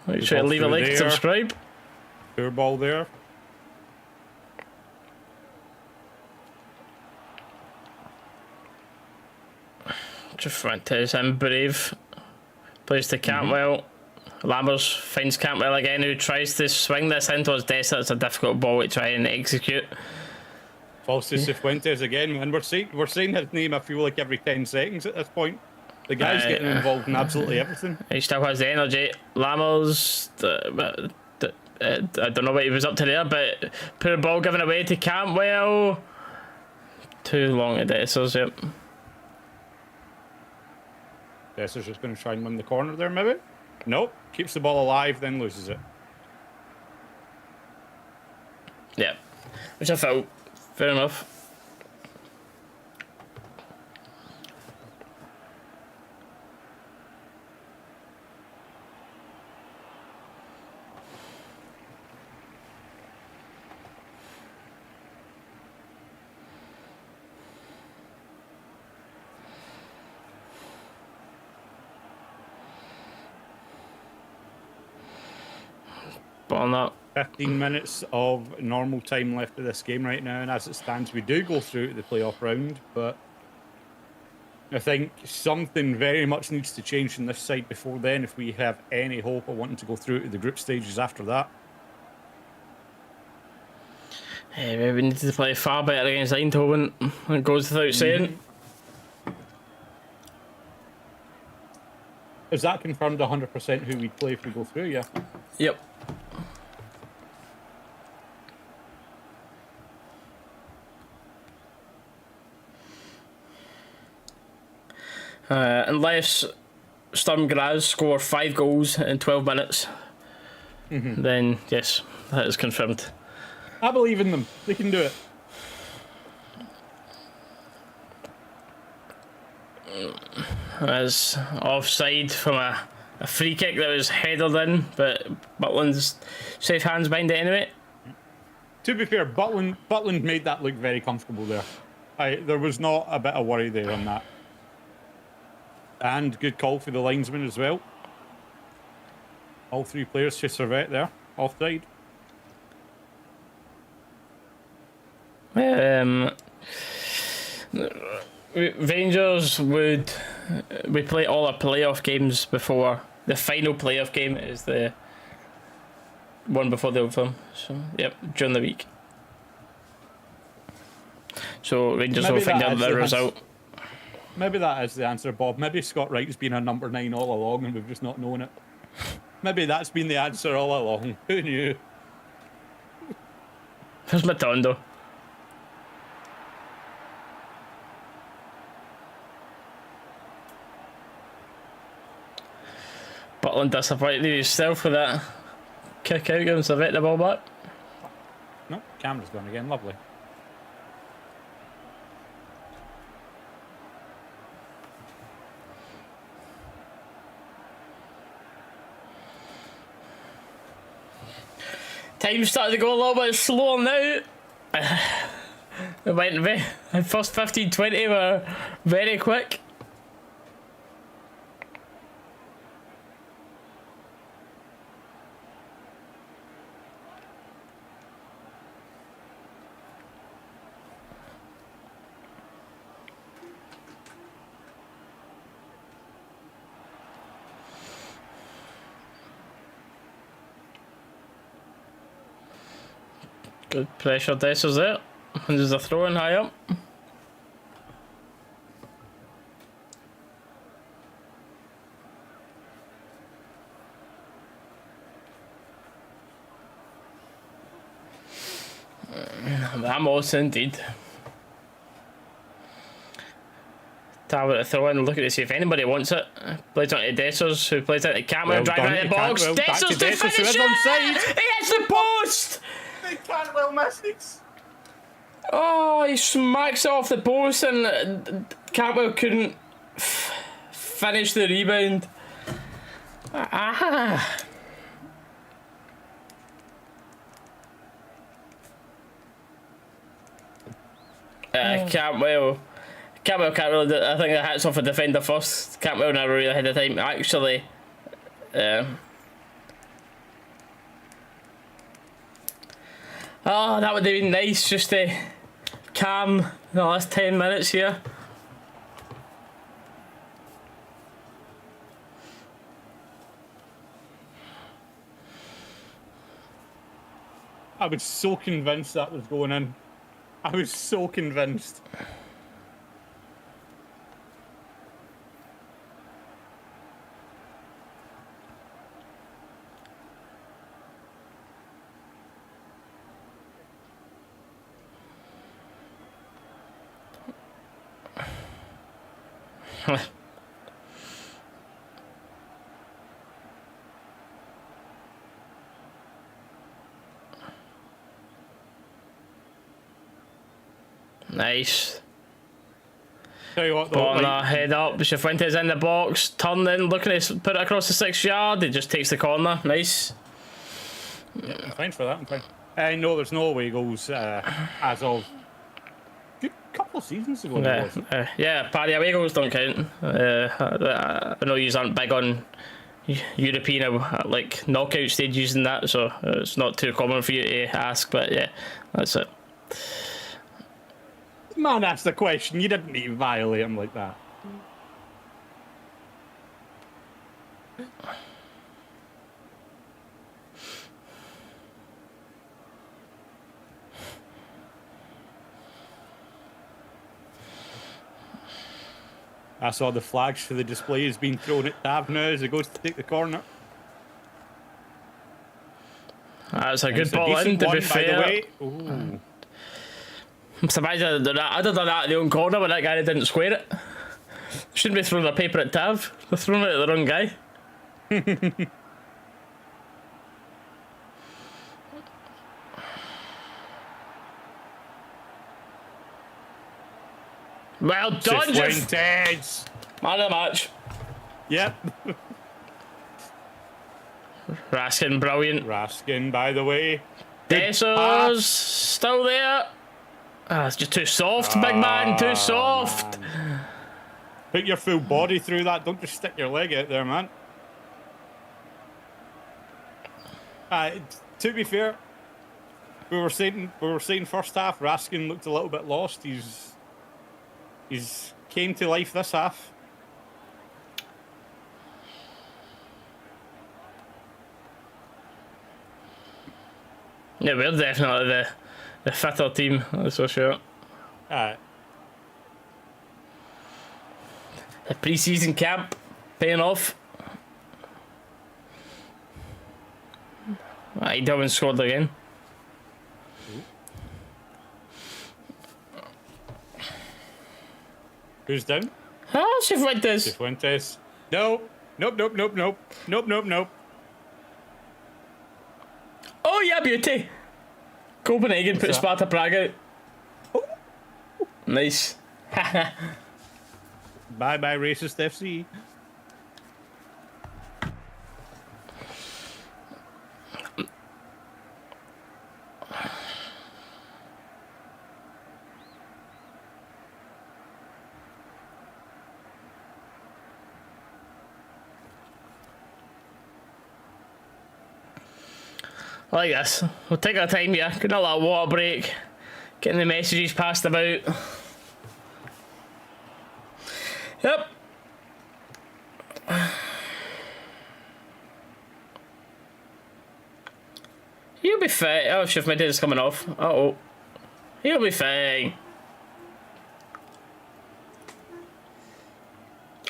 make sure you leave a like and subscribe. Poor ball there. Just Fuentes and Brave. Plays to Cantwell. Lammers finds Cantwell again, who tries to swing this in towards Dessert. It's a difficult ball to try and execute. Falls to Fuentes again, and we're saying his name, I feel like, every 10 seconds at this point. The guy's getting involved in absolutely everything. He still has the energy. Lammers, I don't know what he was up to there, but poor ball given away to Cantwell. Too long at Dessers, yep. Dessers just going to try and win the corner there, maybe? Nope. Keeps the ball alive, then loses it. Yeah. Which I felt. Fair enough. On that. 15 minutes of normal time left of this game right now, and as it stands, we do go through to the playoff round, but I think something very much needs to change on this side before then if we have any hope of wanting to go through to the group stages after that. Maybe we need to play far better against Eindhoven. It goes without saying. Is that confirmed 100% who we'd play if we go through, yeah? Yep. Unless Sturm Graz score 5 goals in 12 minutes, then yes, that is confirmed. I believe in them. They can do it. As offside from a free kick that was headed in, but Butland's safe hands behind it anyway. To be fair, Butland made that look very comfortable there. There was not a bit of worry there on that. And good call for the linesman as well. All 3 players to Servette there, offside. Rangers we play all our playoff games before the final playoff game is the one before the overtime. So yep, during the week. So Rangers will find out the result. Maybe that is the answer, Bob. Maybe Scott Wright's been a number 9 all along and we've just not known it. Maybe that's been the answer all along. Who knew? There's Matondo. Butland disappointed in himself with that kick out, giving Servette the ball back. No, camera's gone again. Lovely. Time's starting to go a little bit slower now. It went very, the first 15-20 were very quick. Good pressure, Dessers there. And there's a throw in high up. Ramos indeed. Tablet to throw in and look at to see if anybody wants it. Plays on to Dessers, who plays into Cameron, driving out the box. Dessers to finish it! He hits the post! They can't well miss it. Oh, he smacks it off the post and Cantwell couldn't finish the rebound. Cantwell can't really do, I think the hits off a defender first. Cantwell never really had the time actually. Oh, that would have been nice just to calm the last 10 minutes here. I was so convinced that was going in. I was so convinced. Nice. Tell you what, though, Bonner, head up. Cifuentes in the box, turning, looking to put it across the 6 yard. He just takes the corner. Nice. Yeah, I'm fine for that. I'm fine. No, there's no away goals as of a couple of seasons ago. Yeah, Paddy, away goals don't count. I know you aren't big on European like knockout stages and that, so it's not too common for you to ask. But yeah, that's it. Man asked the question. You didn't need to violate him like that. I saw the flags for the display has been thrown at Tav now as he goes to take the corner. That's a good ball in, to be fair. Ooh. I'm surprised I'd have done that in the own corner when that guy didn't square it. Shouldn't be throwing a paper at Tav. They're throwing it at the wrong guy. Well done, Cifuentes. Man of the match. Yep. Raskin, brilliant. Raskin, by the way. Dessers, still there. It's just too soft, big man, too soft. Man. Put your full body through that. Don't just stick your leg out there, man. To be fair, we were saying first half, Raskin looked a little bit lost. He's came to life this half. Yeah, we're definitely the fitter team, that's for sure. The pre-season camp paying off. Dylan scored again. Who's down? Ah, Cifuentes. Cifuentes. No. Nope. Oh yeah, beauty. Copenhagen put Sparta Prague out. Nice. Bye racist FC. I like this. We'll take our time here. Getting a little water break. Getting the messages passed about. Yep. He'll be fine. Oh, shift my data's coming off. Uh-oh. He'll be fine.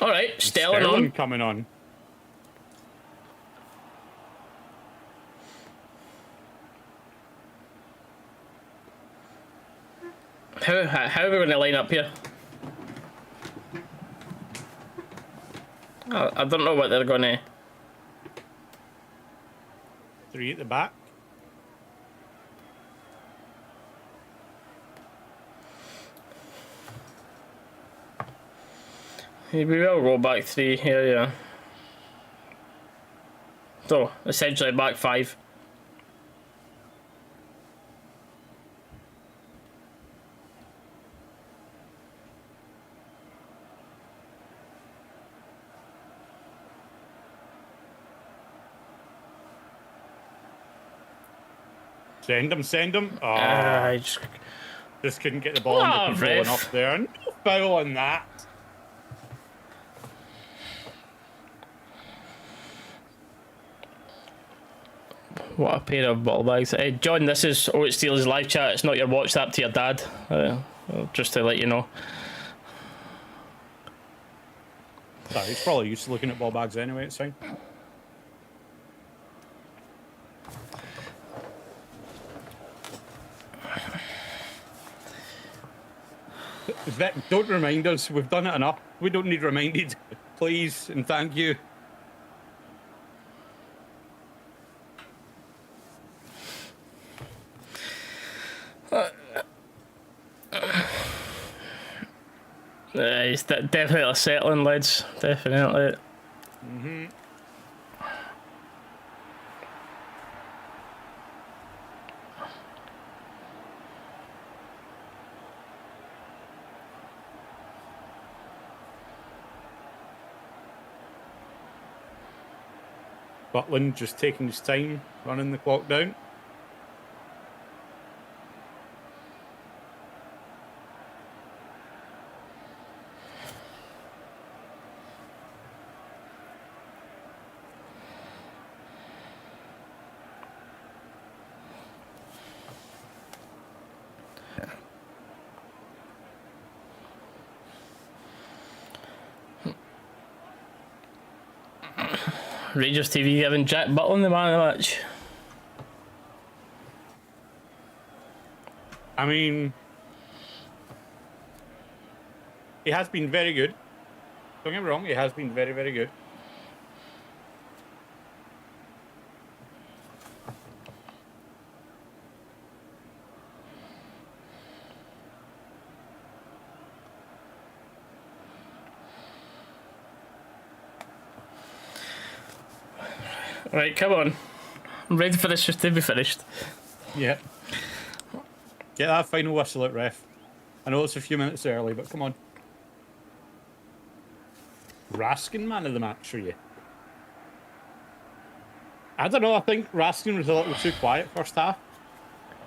Alright, Sterling on. Coming on. How are we going to line up here? I don't know what they're going to... 3 at the back. We will go back 3 here, yeah. So, essentially back 5. Send him. Oh, I just couldn't get the ball under control enough there. No foul on that. What a pair of ball bags. John, this is Oat Steel's live chat. It's not your WhatsApp to your dad. Just to let you know. Sorry, he's probably used to looking at ball bags anyway, it's fine. Don't remind us. We've done it enough. We don't need reminded. Please and thank you. He's definitely settling, lads. Definitely. Mm-hmm. Butland just taking his time, running the clock down. Rangers TV giving Jack Butland the man of the match. I mean, he has been very good. Don't get me wrong, he has been very, very good. Right, come on. I'm ready for this just to be finished. Yeah. Get that final whistle at ref. I know it's a few minutes early, but come on. Raskin, man of the match for you. I don't know, I think Raskin was a little too quiet first half.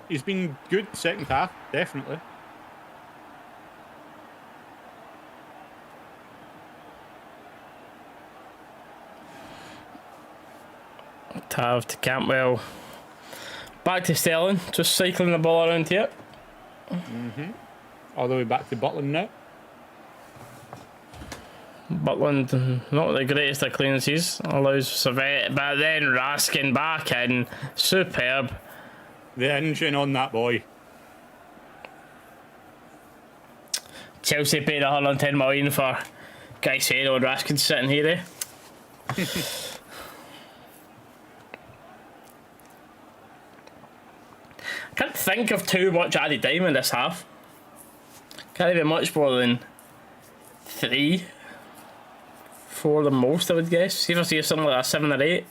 He's been good second half, definitely. Tav to Campbell. Back to Sterling, just cycling the ball around here. Mm-hmm. All the way back to Butland now. Butland, not the greatest of clearances, allows Servette, but then Raskin back in, superb. The engine on that boy. Chelsea paid 110 million for Caicedo and Raskin sitting here, eh? I can't think of too much added time in this half. Can't be much more than 3, 4 the most, I would guess. See if I see something like a 7 or 8.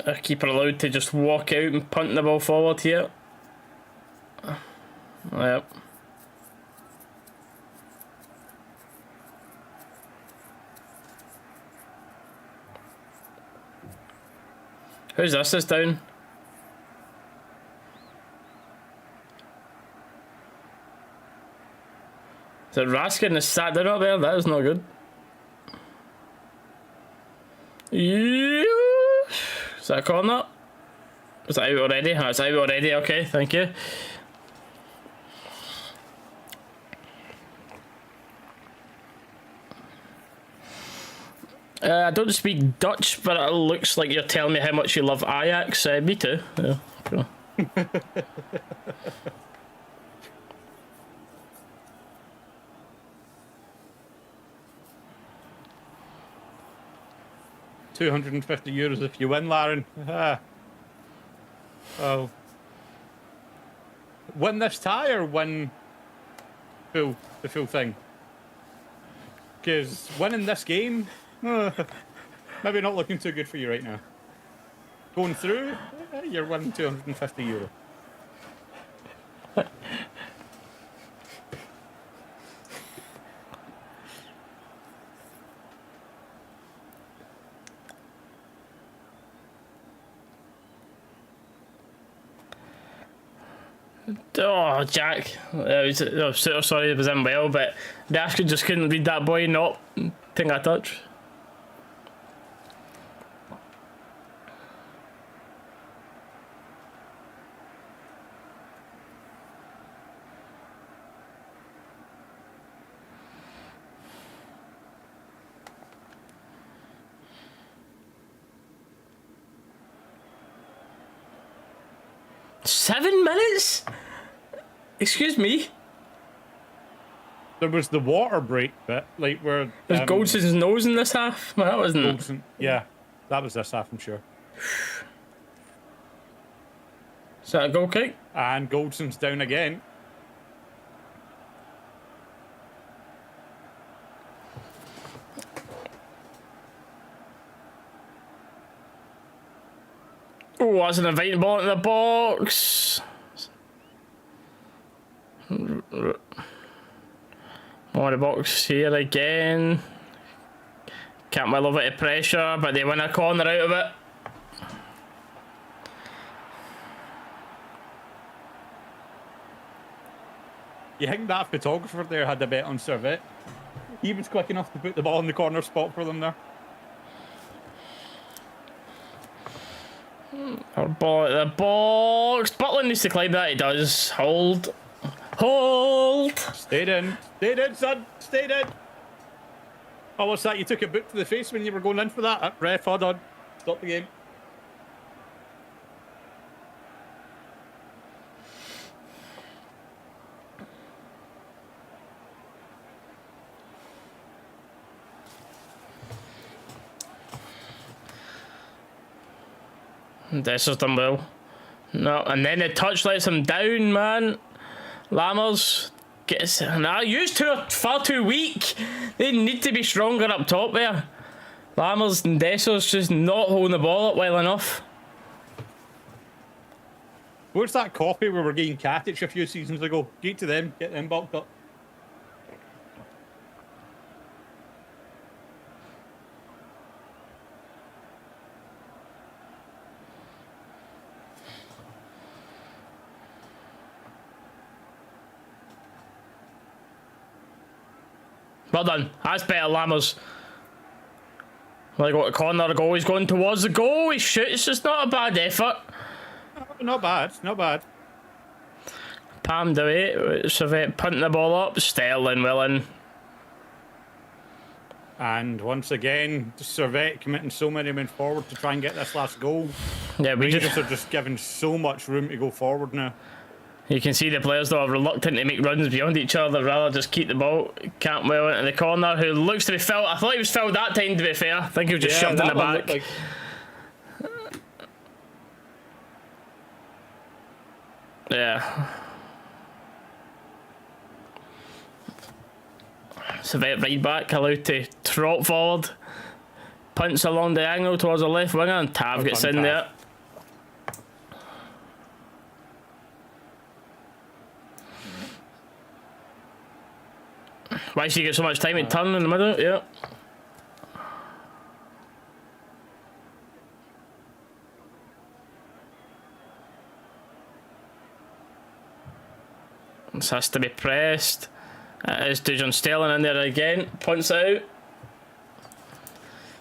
A keeper allowed to just walk out and punt the ball forward here. Yep. Who's this is down? Is it Raskin is sat down up there? That is not good. Yeah. Is that a corner? Is that out already? Oh, it's out already, okay, thank you. I don't speak Dutch, but it looks like you're telling me how much you love Ajax. Me too. Yeah, cool. 250 euros if you win, Laren. Oh. Win this tie or win the full thing? Because winning this game, maybe not looking too good for you right now. Going through, you're winning 250 euro. Oh, Jack. Sorry, it was in well, but Dashkin just couldn't read that boy not taking a touch. Seven minutes? Excuse me? There was the water break bit, like where... There's Goldson's nose in this half? Well, that wasn't... Goldson, yeah, that was this half, I'm sure. Is that a goal kick? And Goldson's down again. Oh, that's an inviting ball in the box. More the box here again. Can't well love it to pressure, but they win a corner out of it. You think that photographer there had a bet on Servette? He was quick enough to put the ball in the corner spot for them there. Our ball at the box. Butland needs to climb that. He does. Hold. Hold. Stayed in, son. Stayed in. Oh, what's that? You took a boot to the face when you were going in for that? Ref, hold on. Stop the game. This has done well. No, and then the touch lets him down, man. Lammers gets. Nah, used to are far too weak. They need to be stronger up top there. Lammers and Dessos just not holding the ball up well enough. Where's that copy where we're getting Katic a few seasons ago? Get to them, get them bulked up. Well done. That's better, Lammers. Well, they got a corner goal. He's going towards the goal. He shoots. It's not a bad effort. Not bad. Not bad. Palmed away. Servette punting the ball up. Sterling well in. And once again, Servette committing so many men forward to try and get this last goal. Yeah, we Rangers are just given so much room to go forward now. You can see the players though are reluctant to make runs beyond each other. They'd rather just keep the ball. Cantwell into the corner, who looks to be fouled. I thought he was fouled that time, to be fair. I think he was just shoved in the back. Like... Yeah. Servette right back, allowed to trot forward. Punts along the angle towards the left winger, and Tav gets in there. Why should you get so much time to turn in the middle? Yeah. This has to be pressed. It is to John Sterling in there again. Punts out.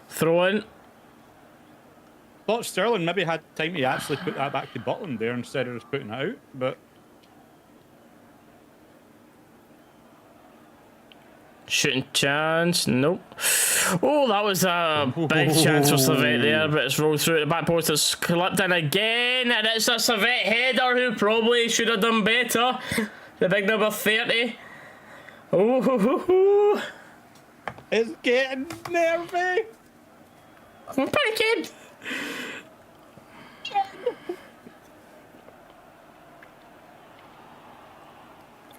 Throw in. Thought Sterling maybe had time to actually put that back to Butland there instead of just putting it out, but... Shooting chance, nope. Oh, that was a big chance for Servette there, but it's rolled through at the back post. It's clipped in again, and it's a Servette header who probably should have done better. The big number 30. Oh, it's getting nervy. I'm pretty kid.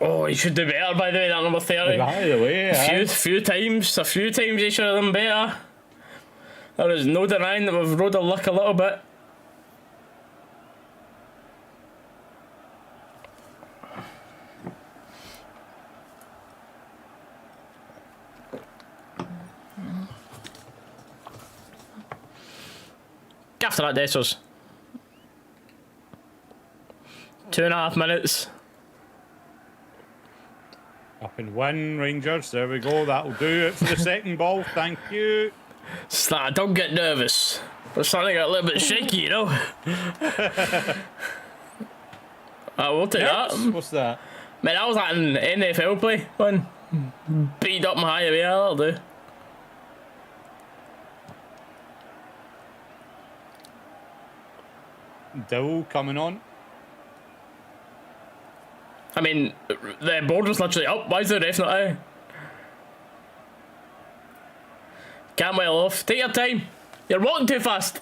Oh, he should do better, by the way, that number 30. By the way, a few times he should have done better. There is no denying that we've rode our luck a little bit. After that, Dessers. 2.5 minutes. Up and win, Rangers. There we go. That'll do it for the second ball. Thank you. Don't get nervous. We're starting to get a little bit shaky, you know. We'll take that. What's that? Man, that was like an NFL play. One. Beat up my high away. That'll do. Dill coming on. I mean, the board was literally up. Why is the ref not out? Cantwell off. Take your time. You're walking too fast.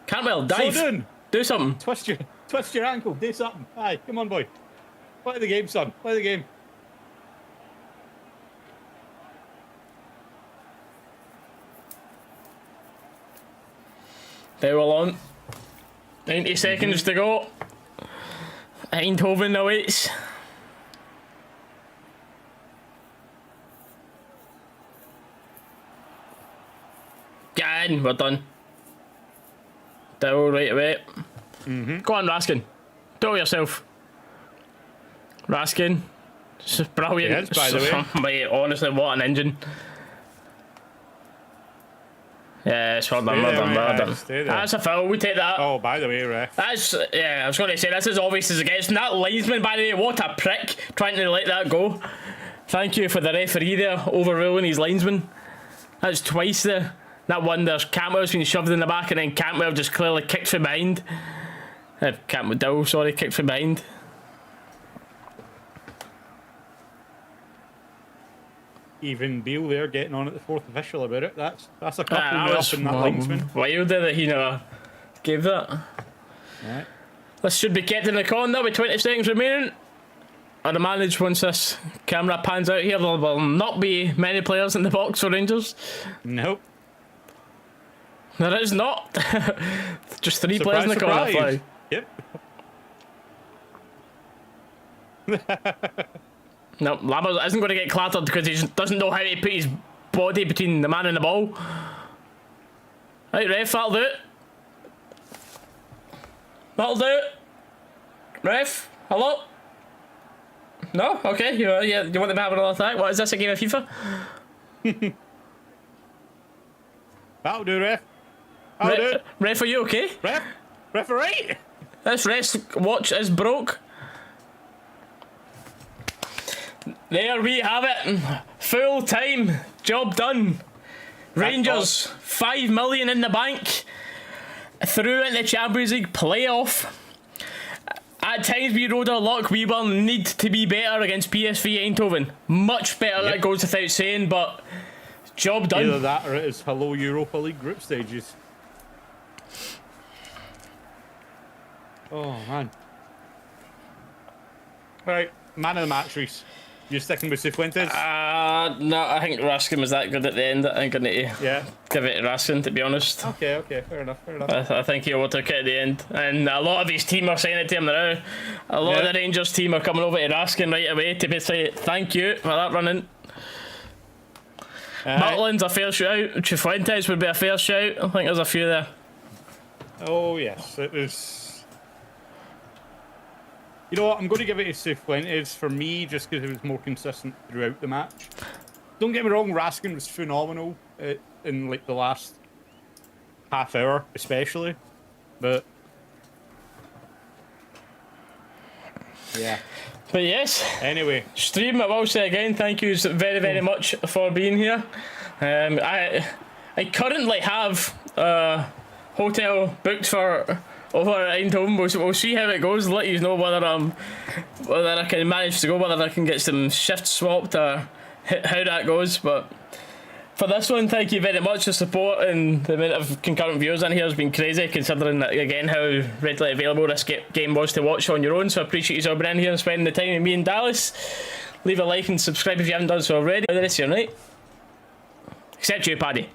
Cantwell, dive. Do something. Twist your ankle. Do something. Aye, come on, boy. Play the game, son. Play the game. They were on. 90 seconds to go. Eindhoven awaits. Get in, we're done. Dill right away. Go on, Raskin. Do it yourself. Raskin. This is brilliant. Yes, by the way. Mate, honestly, what an engine. Yeah, it's well done, well done. That's a foul, we take that. Oh, by the way, ref. That's, yeah, I was going to say, that's as obvious as it gets. And that linesman, by the way, what a prick, trying to let that go. Thank you for the referee there, overruling his linesman. That's twice there. That one, there's Cantwell's been shoved in the back, and then Cantwell just clearly kicked from behind. Dill, sorry, kicked from behind. Even Beale there getting on at the fourth official about it. That's a couple up in that linesman. Wild that he never gave that. Right. This should be kept in the corner with 20 seconds remaining. I'd manage once this camera pans out here, there will not be many players in the box for Rangers. Nope. There is not. Just 3 players in the corner flag. Yep. No, Lammers isn't going to get clattered because he just doesn't know how to put his body between the man and the ball. Right, ref, that'll do it. That'll do it. Ref, hello? No? Okay. You want them to have another attack? What is this, a game of FIFA? That'll do, ref. That'll do. Ref, are you okay? Referee! This rest watch is broke. There we have it. Full time. Job done. Rangers, 5 million in the bank. Through in the Champions League playoff. At times we rode our luck. We will need to be better against PSV Eindhoven. Much better, that goes without saying, but job done. Either that or it is hello Europa League group stages. Oh, man. Right, man of the match, Reese. You're sticking with Cifuentes? No, I think Raskin was that good at the end. I think I need to give it to Raskin, to be honest. Okay, fair enough. I think he overtook it at the end. And a lot of his team are saying it to him now. A lot of the Rangers team are coming over to Raskin right away to say thank you for that running. Butlin's a fair shout. Cifuentes would be a fair shout. I think there's a few there. Oh, yes. It was... You know what? I'm going to give it to Cifuentes for me, just because it was more consistent throughout the match. Don't get me wrong, Raskin was phenomenal in like the last half hour, especially. But yeah. But yes. Anyway, stream. I will say again, thank you very, very much for being here. I currently have a hotel booked for over at Eindhoven. We'll see how it goes. Let you know whether I can manage to go, whether I can get some shifts swapped or how that goes. But for this one, thank you very much. The support and the amount of concurrent viewers in here has been crazy, considering again how readily available this game was to watch on your own. So I appreciate you all being in here and spending the time with me and Dallas. Leave a like and subscribe if you haven't done so already. The rest of your night, except you, Paddy.